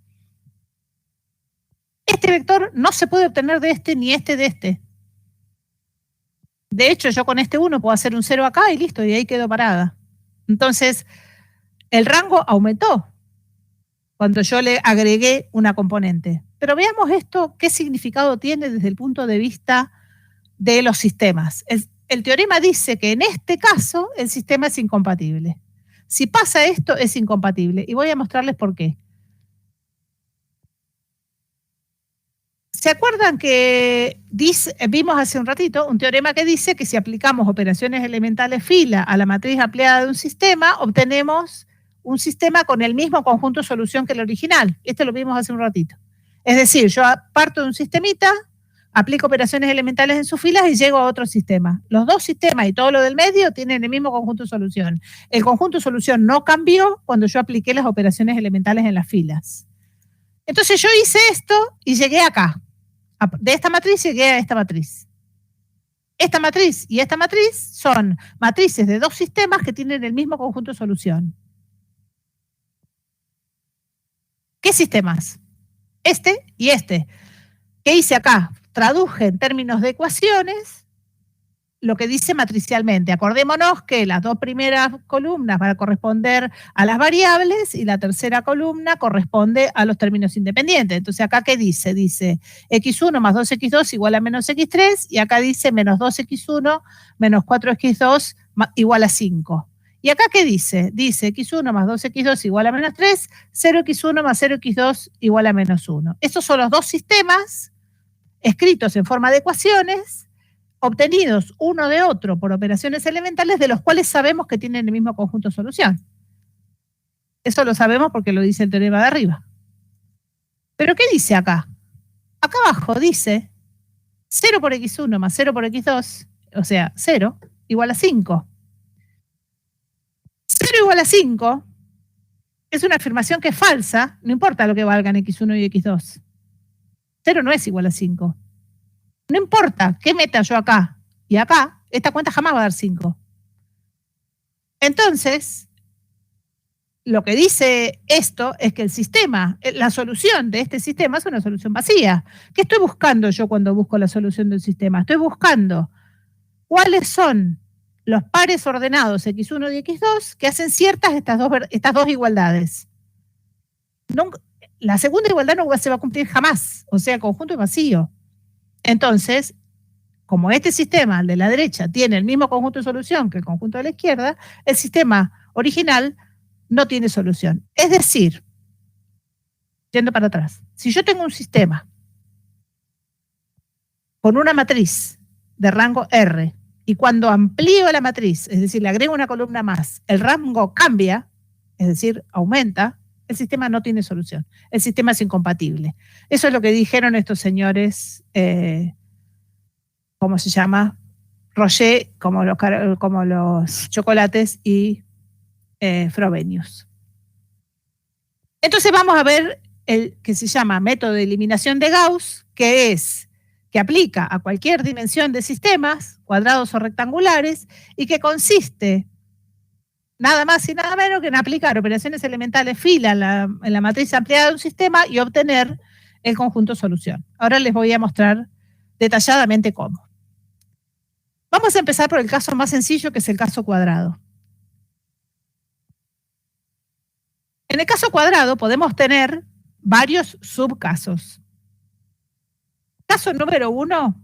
Este vector no se puede obtener de este ni este de este. De hecho, yo con este 1 puedo hacer un 0 acá y listo, y ahí quedo parada. Entonces, el rango aumentó cuando yo le agregué una componente. Pero veamos esto, qué significado tiene desde el punto de vista de los sistemas. El teorema dice que en este caso el sistema es incompatible. Si pasa esto, es incompatible. Y voy a mostrarles por qué. ¿Se acuerdan que vimos hace un ratito un teorema que dice que si aplicamos operaciones elementales fila a la matriz ampliada de un sistema, obtenemos un sistema con el mismo conjunto de solución que el original. Esto lo vimos hace un ratito. Es decir, yo parto de un sistemita, aplico operaciones elementales en sus filas y llego a otro sistema. Los dos sistemas y todo lo del medio tienen el mismo conjunto de solución. El conjunto de solución no cambió cuando yo apliqué las operaciones elementales en las filas. Entonces yo hice esto y llegué acá. De esta matriz llegué a esta matriz. Esta matriz y esta matriz son matrices de dos sistemas que tienen el mismo conjunto de solución. ¿Qué sistemas? Este y este. ¿Qué hice acá? Traduje en términos de ecuaciones lo que dice matricialmente. Acordémonos que las dos primeras columnas van a corresponder a las variables y la tercera columna corresponde a los términos independientes. Entonces, ¿acá qué dice? Dice x1 más 2x2 igual a menos x3 y acá dice menos 2x1 menos 4x2 igual a 5. ¿Y acá qué dice? Dice x1 más 2x2 igual a menos 3, 0x1 más 0x2 igual a menos 1. Estos son los dos sistemas escritos en forma de ecuaciones obtenidos uno de otro por operaciones elementales de los cuales sabemos que tienen el mismo conjunto de solución. Eso lo sabemos porque lo dice el teorema de arriba. ¿Pero qué dice acá? Acá abajo dice 0 por x1 más 0 por x2, o sea, 0 igual a 5. 0 igual a 5 es una afirmación que es falsa, no importa lo que valgan x1 y x2. 0 no es igual a 5. No importa qué meta yo acá y acá, esta cuenta jamás va a dar 5. Entonces, lo que dice esto es que el sistema, la solución de este sistema es una solución vacía. ¿Qué estoy buscando yo cuando busco la solución del sistema? Estoy buscando cuáles son los pares ordenados x1 y x2 que hacen ciertas estas dos igualdades. La segunda igualdad no se va a cumplir jamás, o sea, el conjunto es vacío. Entonces, como este sistema, el de la derecha, tiene el mismo conjunto de solución que el conjunto de la izquierda, el sistema original no tiene solución. Es decir, yendo para atrás, si yo tengo un sistema con una matriz de rango R y cuando amplío la matriz, es decir, le agrego una columna más, el rango cambia, es decir, aumenta, el sistema no tiene solución. El sistema es incompatible. Eso es lo que dijeron estos señores, ¿cómo se llama? Roger, como los chocolates, y Frobenius. Entonces vamos a ver el que se llama método de eliminación de Gauss, que aplica a cualquier dimensión de sistemas, cuadrados o rectangulares, y que consiste nada más y nada menos que en aplicar operaciones elementales fila en la matriz ampliada de un sistema y obtener el conjunto solución. Ahora les voy a mostrar detalladamente cómo. Vamos a empezar por el caso más sencillo, que es el caso cuadrado. En el caso cuadrado podemos tener varios subcasos. Caso número 1,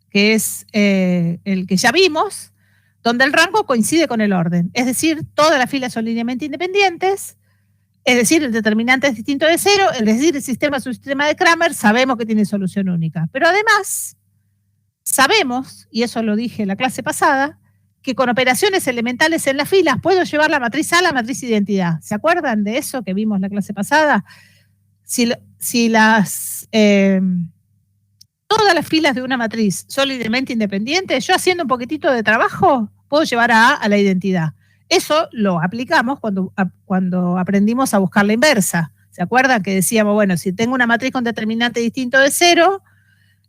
que es el que ya vimos, donde el rango coincide con el orden. Es decir, todas las filas son linealmente independientes, es decir, el determinante es distinto de 0, es decir, el sistema es un sistema de Cramer, sabemos que tiene solución única. Pero además, sabemos, y eso lo dije en la clase pasada, que con operaciones elementales en las filas puedo llevar la matriz A a la matriz identidad. ¿Se acuerdan de eso que vimos la clase pasada? Todas las filas de una matriz son linealmente independientes, yo haciendo un poquitito de trabajo puedo llevar a A a la identidad. Eso lo aplicamos cuando aprendimos a buscar la inversa. ¿Se acuerdan que decíamos, bueno, si tengo una matriz con determinante distinto de 0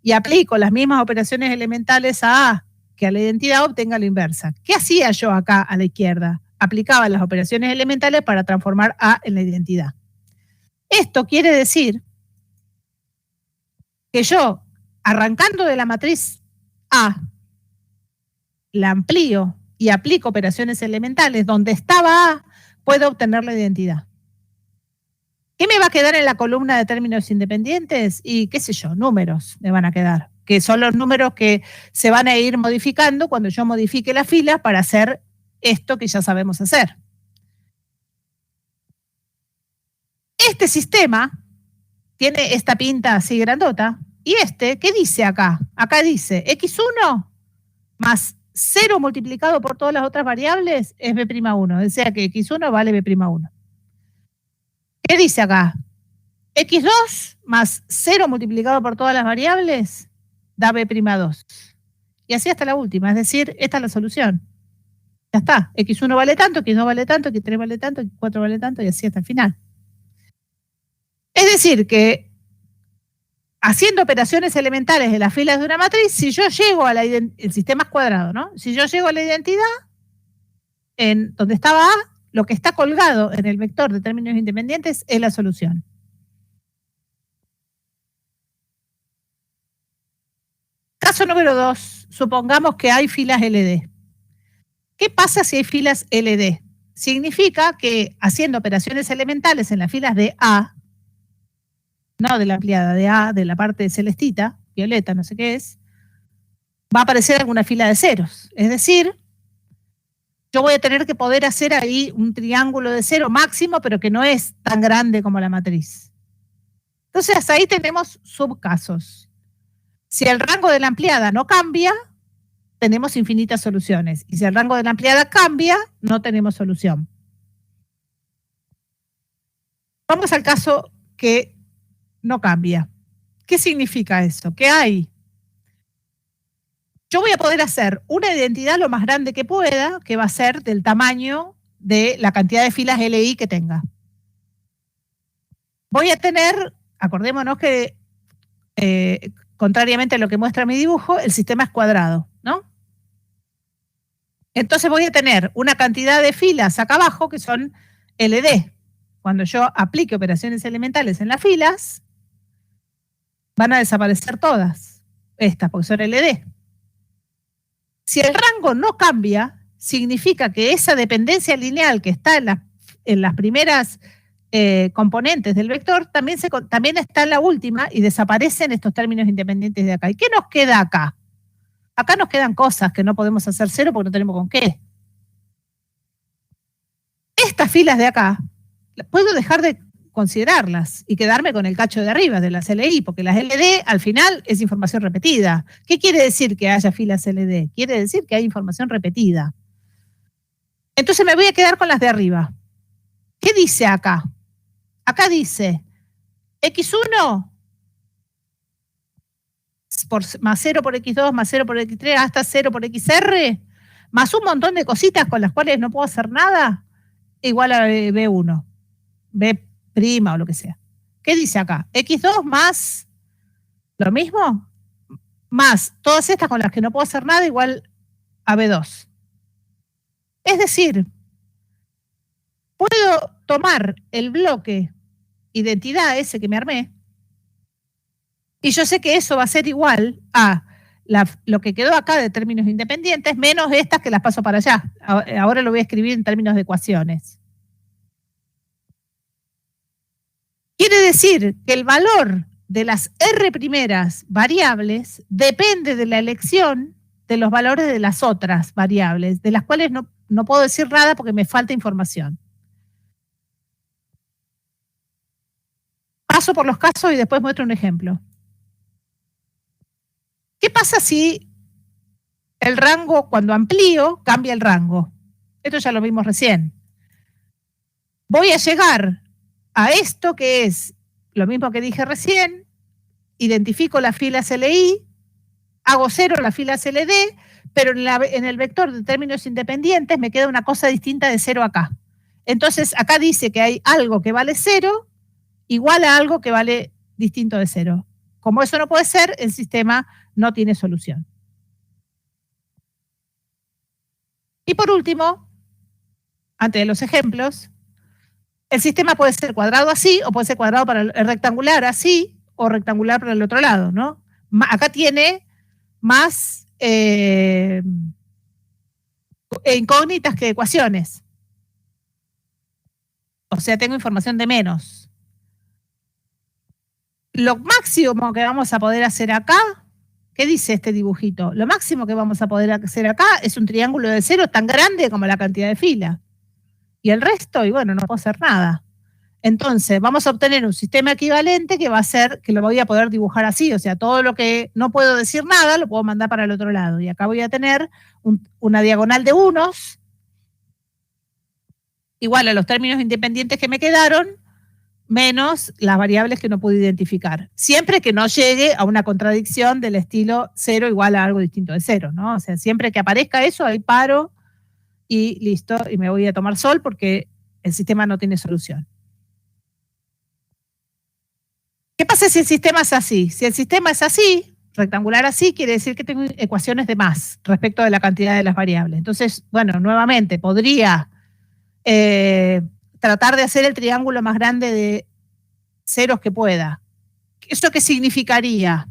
y aplico las mismas operaciones elementales a A que a la identidad, obtenga la inversa? ¿Qué hacía yo acá a la izquierda? Aplicaba las operaciones elementales para transformar A en la identidad. Esto quiere decir que yo, arrancando de la matriz A, la amplío y aplico operaciones elementales donde estaba A, puedo obtener la identidad. ¿Qué me va a quedar en la columna de términos independientes? Y qué sé yo, números me van a quedar, que son los números que se van a ir modificando cuando yo modifique la fila para hacer esto que ya sabemos hacer. Este sistema tiene esta pinta así grandota. ¿Y ¿qué dice acá? Acá dice x1 más 0 multiplicado por todas las otras variables es b'1. O sea que x1 vale b'1. ¿Qué dice acá? X2 más 0 multiplicado por todas las variables da B'2. Y así hasta la última, es decir, esta es la solución. Ya está, X1 vale tanto, X2 vale tanto, X3 vale tanto, X4 vale tanto, y así hasta el final. Es decir, que haciendo operaciones elementales de las filas de una matriz, si yo llego a el sistema es cuadrado, ¿no? Si yo llego a la identidad, en donde estaba A, lo que está colgado en el vector de términos independientes es la solución. Caso número 2, supongamos que hay filas LD. ¿Qué pasa si hay filas LD? Significa que haciendo operaciones elementales en las filas de A, no de la ampliada, de A, de la parte celestita, violeta, no sé qué es, va a aparecer alguna fila de ceros. Es decir, yo voy a tener que poder hacer ahí un triángulo de cero máximo, pero que no es tan grande como la matriz. Entonces, ahí tenemos subcasos. Si el rango de la ampliada no cambia, tenemos infinitas soluciones. Y si el rango de la ampliada cambia, no tenemos solución. Vamos al caso que no cambia. ¿Qué significa eso? ¿Qué hay? Yo voy a poder hacer una identidad lo más grande que pueda, que va a ser del tamaño de la cantidad de filas LI que tenga. Voy a tener, acordémonos que, contrariamente a lo que muestra mi dibujo, el sistema es cuadrado, ¿no? Entonces voy a tener una cantidad de filas acá abajo que son LD. Cuando yo aplique operaciones elementales en las filas, van a desaparecer todas estas, porque son LD. Si el rango no cambia, significa que esa dependencia lineal que está en las primeras componentes del vector también está en la última y desaparecen estos términos independientes de acá. ¿Y qué nos queda acá? Acá nos quedan cosas que no podemos hacer cero porque no tenemos con qué. Estas filas de acá, puedo dejar de considerarlas y quedarme con el cacho de arriba de las LI, porque las LD al final es información repetida. ¿Qué quiere decir que haya filas LD? Quiere decir que hay información repetida. Entonces me voy a quedar con las de arriba. ¿Qué dice acá? Acá dice X1 más 0 por X2 más 0 por X3 hasta 0 por XR, más un montón de cositas con las cuales no puedo hacer nada, igual a B1, B' o lo que sea. ¿Qué dice acá? X2 más lo mismo, más todas estas con las que no puedo hacer nada, igual a B2. Es decir, puedo tomar el bloque identidad ese que me armé, y yo sé que eso va a ser igual a lo que quedó acá de términos independientes, menos estas que las paso para allá. Ahora lo voy a escribir en términos de ecuaciones. Quiere decir que el valor de las R primeras variables depende de la elección de los valores de las otras variables, de las cuales no puedo decir nada porque me falta información. Paso por los casos y después muestro un ejemplo. ¿Qué pasa si el rango, cuando amplío, cambia el rango? Esto ya lo vimos recién. Voy a llegar a esto que es lo mismo que dije recién, identifico las filas LI, hago cero las filas LD, pero en el vector de términos independientes me queda una cosa distinta de cero acá. Entonces acá dice que hay algo que vale cero igual a algo que vale distinto de cero. Como eso no puede ser, el sistema no tiene solución. Y por último, antes de los ejemplos, el sistema puede ser cuadrado así, o puede ser cuadrado para el rectangular así, o rectangular para el otro lado, ¿no? Acá tiene más incógnitas que ecuaciones. O sea, tengo información de menos. Lo máximo que vamos a poder hacer acá, ¿qué dice este dibujito? Lo máximo que vamos a poder hacer acá es un triángulo de cero tan grande como la cantidad de filas. Y el resto, y bueno, no puedo hacer nada. Entonces, vamos a obtener un sistema equivalente que va a ser, que lo voy a poder dibujar así, o sea, todo lo que no puedo decir nada, lo puedo mandar para el otro lado. Y acá voy a tener una diagonal de unos, igual a los términos independientes que me quedaron, menos las variables que no pude identificar. Siempre que no llegue a una contradicción del estilo 0 igual a algo distinto de 0, ¿no? O sea, siempre que aparezca eso, ahí paro y listo, y me voy a tomar sol porque el sistema no tiene solución. ¿Qué pasa si el sistema es así? Si el sistema es así, rectangular así, quiere decir que tengo ecuaciones de más respecto de la cantidad de las variables. Entonces, bueno, nuevamente, podría tratar de hacer el triángulo más grande de ceros que pueda. ¿Eso qué significaría?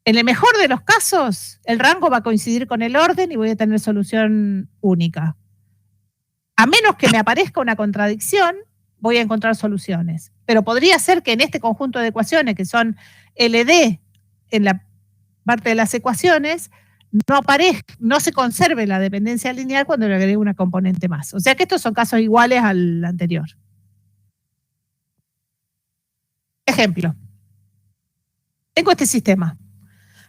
En el mejor de los casos, el rango va a coincidir con el orden y voy a tener solución única. A menos que me aparezca una contradicción, voy a encontrar soluciones. Pero podría ser que en este conjunto de ecuaciones, que son LD en la parte de las ecuaciones, no se conserve la dependencia lineal cuando le agrego una componente más. O sea que estos son casos iguales al anterior. Ejemplo. Tengo este sistema.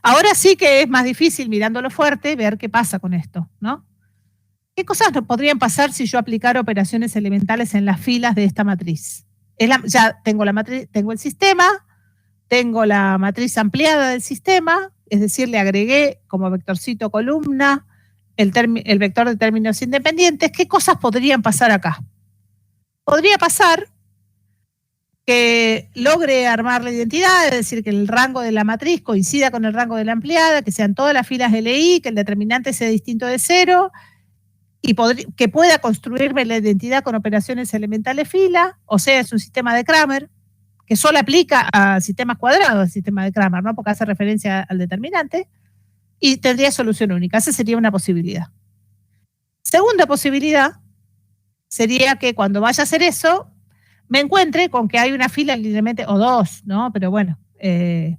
Ahora sí que es más difícil, mirándolo fuerte, ver qué pasa con esto, ¿no? ¿Qué cosas podrían pasar si yo aplicara operaciones elementales en las filas de esta matriz? Ya tengo la matriz, tengo el sistema, tengo la matriz ampliada del sistema, es decir, le agregué como vectorcito columna el vector de términos independientes. ¿Qué cosas podrían pasar acá? Podría pasar que logre armar la identidad, es decir, que el rango de la matriz coincida con el rango de la ampliada, que sean todas las filas LI, que el determinante sea distinto de 0, y que pueda construirme la identidad con operaciones elementales fila, o sea, es un sistema de Cramer, que solo aplica a sistemas cuadrados, el sistema de Cramer, ¿no? Porque hace referencia al determinante, y tendría solución única. Esa sería una posibilidad. Segunda posibilidad sería que cuando vaya a hacer eso, me encuentre con que hay una fila linealmente, o dos, ¿no? Pero bueno, es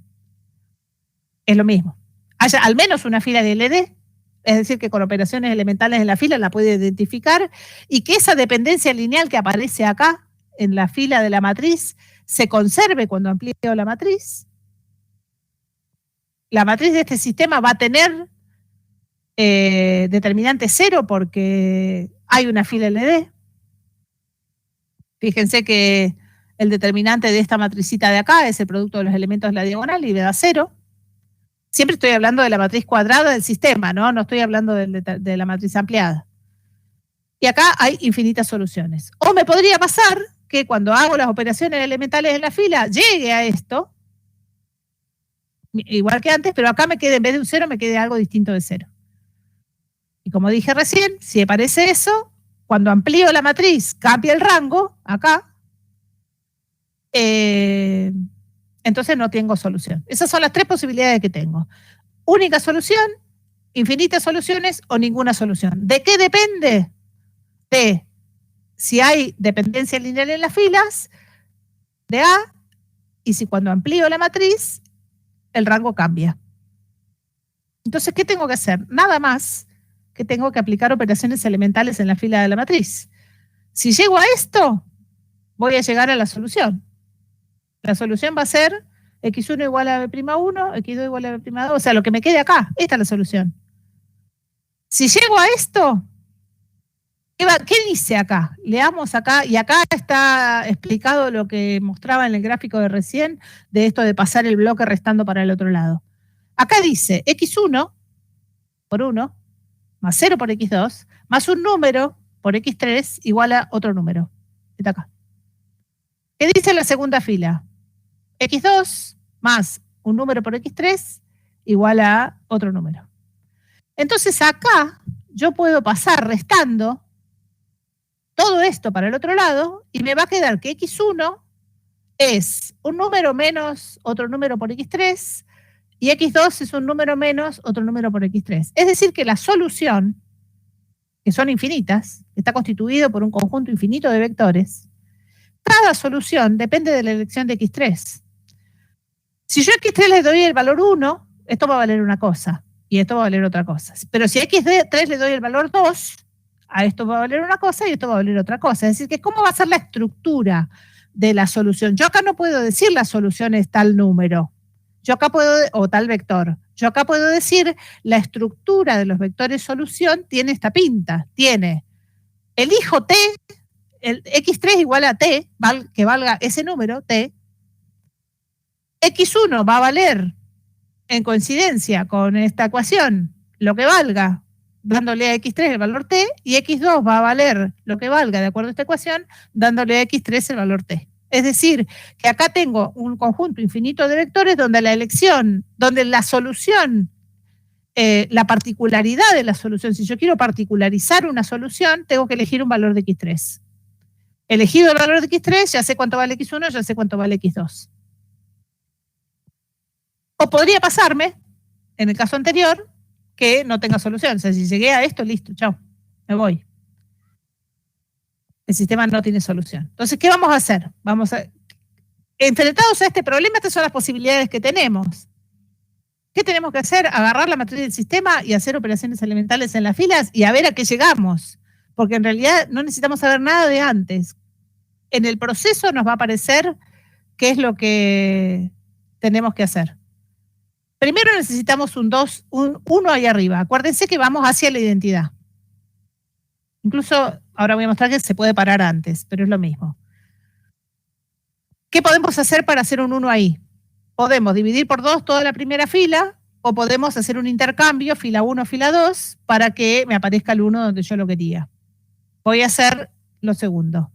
lo mismo. Haya al menos una fila de LD, es decir, que con operaciones elementales en la fila la puede identificar, y que esa dependencia lineal que aparece acá, en la fila de la matriz, se conserve cuando amplío la matriz. La matriz de este sistema va a tener determinante 0 porque hay una fila LD. Fíjense que el determinante de esta matricita de acá es el producto de los elementos de la diagonal y me da 0. Siempre estoy hablando de la matriz cuadrada del sistema, ¿no? No estoy hablando de la matriz ampliada. Y acá hay infinitas soluciones. O me podría pasar que cuando hago las operaciones elementales en la fila, llegue a esto, igual que antes, pero acá me quede, en vez de un 0, me quede algo distinto de 0. Y como dije recién, si aparece eso, cuando amplío la matriz, cambia el rango, acá, entonces no tengo solución. Esas son las tres posibilidades que tengo. Única solución, infinitas soluciones o ninguna solución. ¿De qué depende? De si hay dependencia lineal en las filas, de A, y si cuando amplío la matriz, el rango cambia. Entonces, ¿qué tengo que hacer? Nada más que tengo que aplicar operaciones elementales en la fila de la matriz. Si llego a esto, voy a llegar a la solución. La solución va a ser x1 igual a b'1, x2 igual a b'2, o sea, lo que me quede acá, esta es la solución. Si llego a esto, ¿qué dice acá? Leamos acá, y acá está explicado lo que mostraba en el gráfico de recién, de esto de pasar el bloque restando para el otro lado. Acá dice x1 por 1, más 0 por x2, más un número por x3 igual a otro número. Está acá. ¿Qué dice la segunda fila? x2 más un número por x3 igual a otro número. Entonces acá yo puedo pasar restando todo esto para el otro lado y me va a quedar que x1 es un número menos otro número por x3 y x2 es un número menos otro número por x3. Es decir que la solución, que son infinitas, está constituido por un conjunto infinito de vectores, cada solución depende de la elección de x3. Si yo a x3 le doy el valor 1, esto va a valer una cosa y esto va a valer otra cosa. Pero si a x3 le doy el valor 2, a esto va a valer una cosa y esto va a valer otra cosa. Es decir, que ¿cómo va a ser la estructura de la solución? Yo acá no puedo decir la solución es tal número, yo acá puedo, o tal vector. Yo acá puedo decir la estructura de los vectores solución tiene esta pinta, tiene elijo t, el x3 igual a t, que valga ese número, t, x1 va a valer en coincidencia con esta ecuación lo que valga, dándole a x3 el valor t, y x2 va a valer lo que valga de acuerdo a esta ecuación, dándole a x3 el valor t. Es decir, que acá tengo un conjunto infinito de vectores donde la elección, donde la solución, la particularidad de la solución, si yo quiero particularizar una solución, tengo que elegir un valor de x3. Elegido el valor de x3, ya sé cuánto vale x1, ya sé cuánto vale x2. O podría pasarme, en el caso anterior, que no tenga solución. O sea, si llegué a esto, listo, chao, me voy. El sistema no tiene solución. Entonces, ¿qué vamos a hacer? Enfrentados a este problema, estas son las posibilidades que tenemos. ¿Qué tenemos que hacer? Agarrar la matriz del sistema y hacer operaciones elementales en las filas y a ver a qué llegamos. Porque en realidad no necesitamos saber nada de antes. En el proceso nos va a aparecer qué es lo que tenemos que hacer. Primero necesitamos un 1 ahí arriba. Acuérdense que vamos hacia la identidad. Incluso ahora voy a mostrar que se puede parar antes, pero es lo mismo. ¿Qué podemos hacer para hacer un 1 ahí? Podemos dividir por 2 toda la primera fila, o podemos hacer un intercambio, fila 1, fila 2, para que me aparezca el 1 donde yo lo quería. Voy a hacer lo segundo.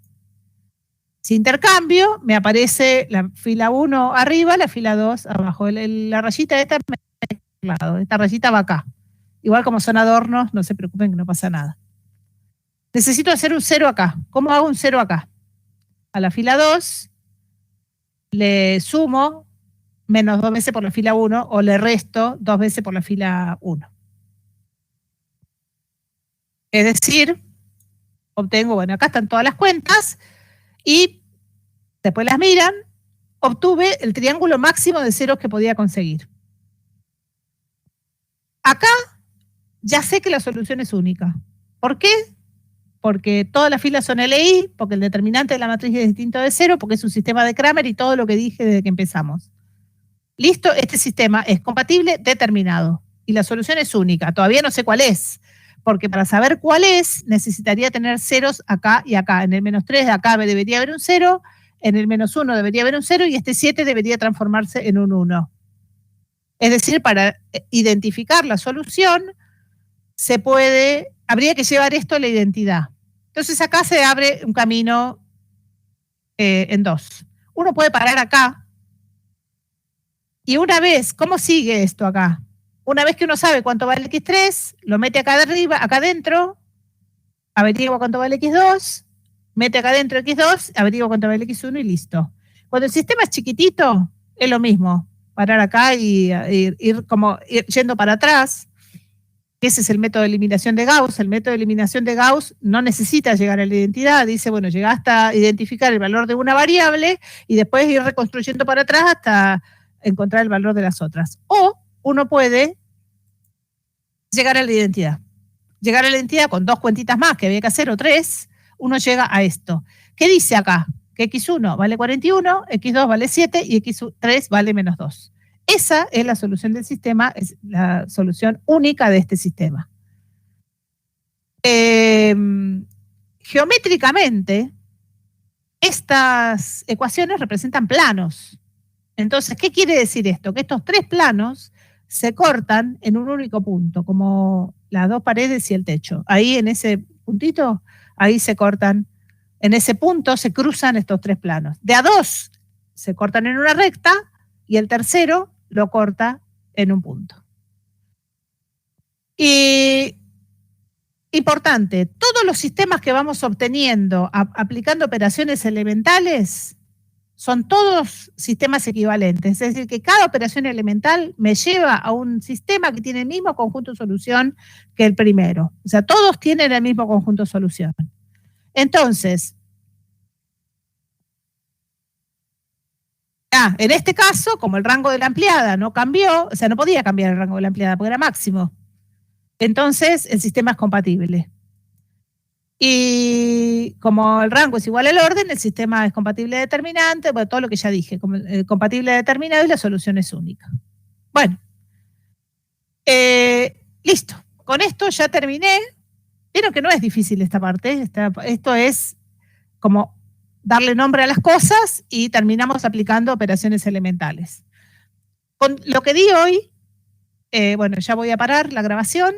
Si intercambio, me aparece la fila 1 arriba, la fila 2 abajo. La rayita esta rayita va acá. Igual como son adornos, no se preocupen que no pasa nada. Necesito hacer un 0 acá. ¿Cómo hago un 0 acá? A la fila 2 le sumo menos 2 veces por la fila 1 o le resto 2 veces por la fila 1. Es decir, obtengo, bueno, acá están todas las cuentas y después las miran, obtuve el triángulo máximo de ceros que podía conseguir. Acá ya sé que la solución es única. ¿Por qué? Porque todas las filas son LI, porque el determinante de la matriz es distinto de 0, porque es un sistema de Cramer y todo lo que dije desde que empezamos. Listo, este sistema es compatible, determinado. Y la solución es única. Todavía no sé cuál es, porque para saber cuál es, necesitaría tener ceros acá y acá. En el menos 3 de acá debería haber un 0, en el menos 1 debería haber un 0 y este 7 debería transformarse en un 1. Es decir, para identificar la solución, habría que llevar esto a la identidad. Entonces acá se abre un camino en 2. Uno puede parar acá. Y una vez, ¿cómo sigue esto acá? Una vez que uno sabe cuánto vale x3, lo mete acá arriba, acá adentro, averigua cuánto vale x2, mete acá adentro x2, averigua cuánto vale x1 y listo. Cuando el sistema es chiquitito, es lo mismo. Parar acá y ir yendo para atrás. Ese es el método de eliminación de Gauss. El método de eliminación de Gauss no necesita llegar a la identidad. Dice, bueno, llega hasta identificar el valor de una variable y después ir reconstruyendo para atrás hasta encontrar el valor de las otras. O uno puede llegar a la identidad. Llegar a la identidad con 2 cuentitas más que había que hacer, o 3, uno llega a esto. ¿Qué dice acá? Que x1 vale 41, x2 vale 7 y x3 vale menos 2. Esa es la solución del sistema, es la solución única de este sistema. Geométricamente, estas ecuaciones representan planos. Entonces, ¿qué quiere decir esto? Que estos 3 planos se cortan en un único punto, como las 2 paredes y el techo. Ahí en ese puntito, ahí se cortan, en ese punto se cruzan estos 3 planos. De a 2 se cortan en una recta y el tercero lo corta en un punto. Y importante, todos los sistemas que vamos obteniendo aplicando operaciones elementales son todos sistemas equivalentes, es decir, que cada operación elemental me lleva a un sistema que tiene el mismo conjunto de solución que el primero. O sea, todos tienen el mismo conjunto de solución. Entonces, en este caso, como el rango de la ampliada no cambió, o sea, no podía cambiar el rango de la ampliada porque era máximo, entonces el sistema es compatible. Y como el rango es igual al orden, el sistema es compatible determinante, bueno, todo lo que ya dije, compatible determinado y la solución es única. Bueno, listo. Con esto ya terminé. Vieron que no es difícil esta parte. Esto es como darle nombre a las cosas y terminamos aplicando operaciones elementales. Con lo que di hoy, bueno, ya voy a parar la grabación.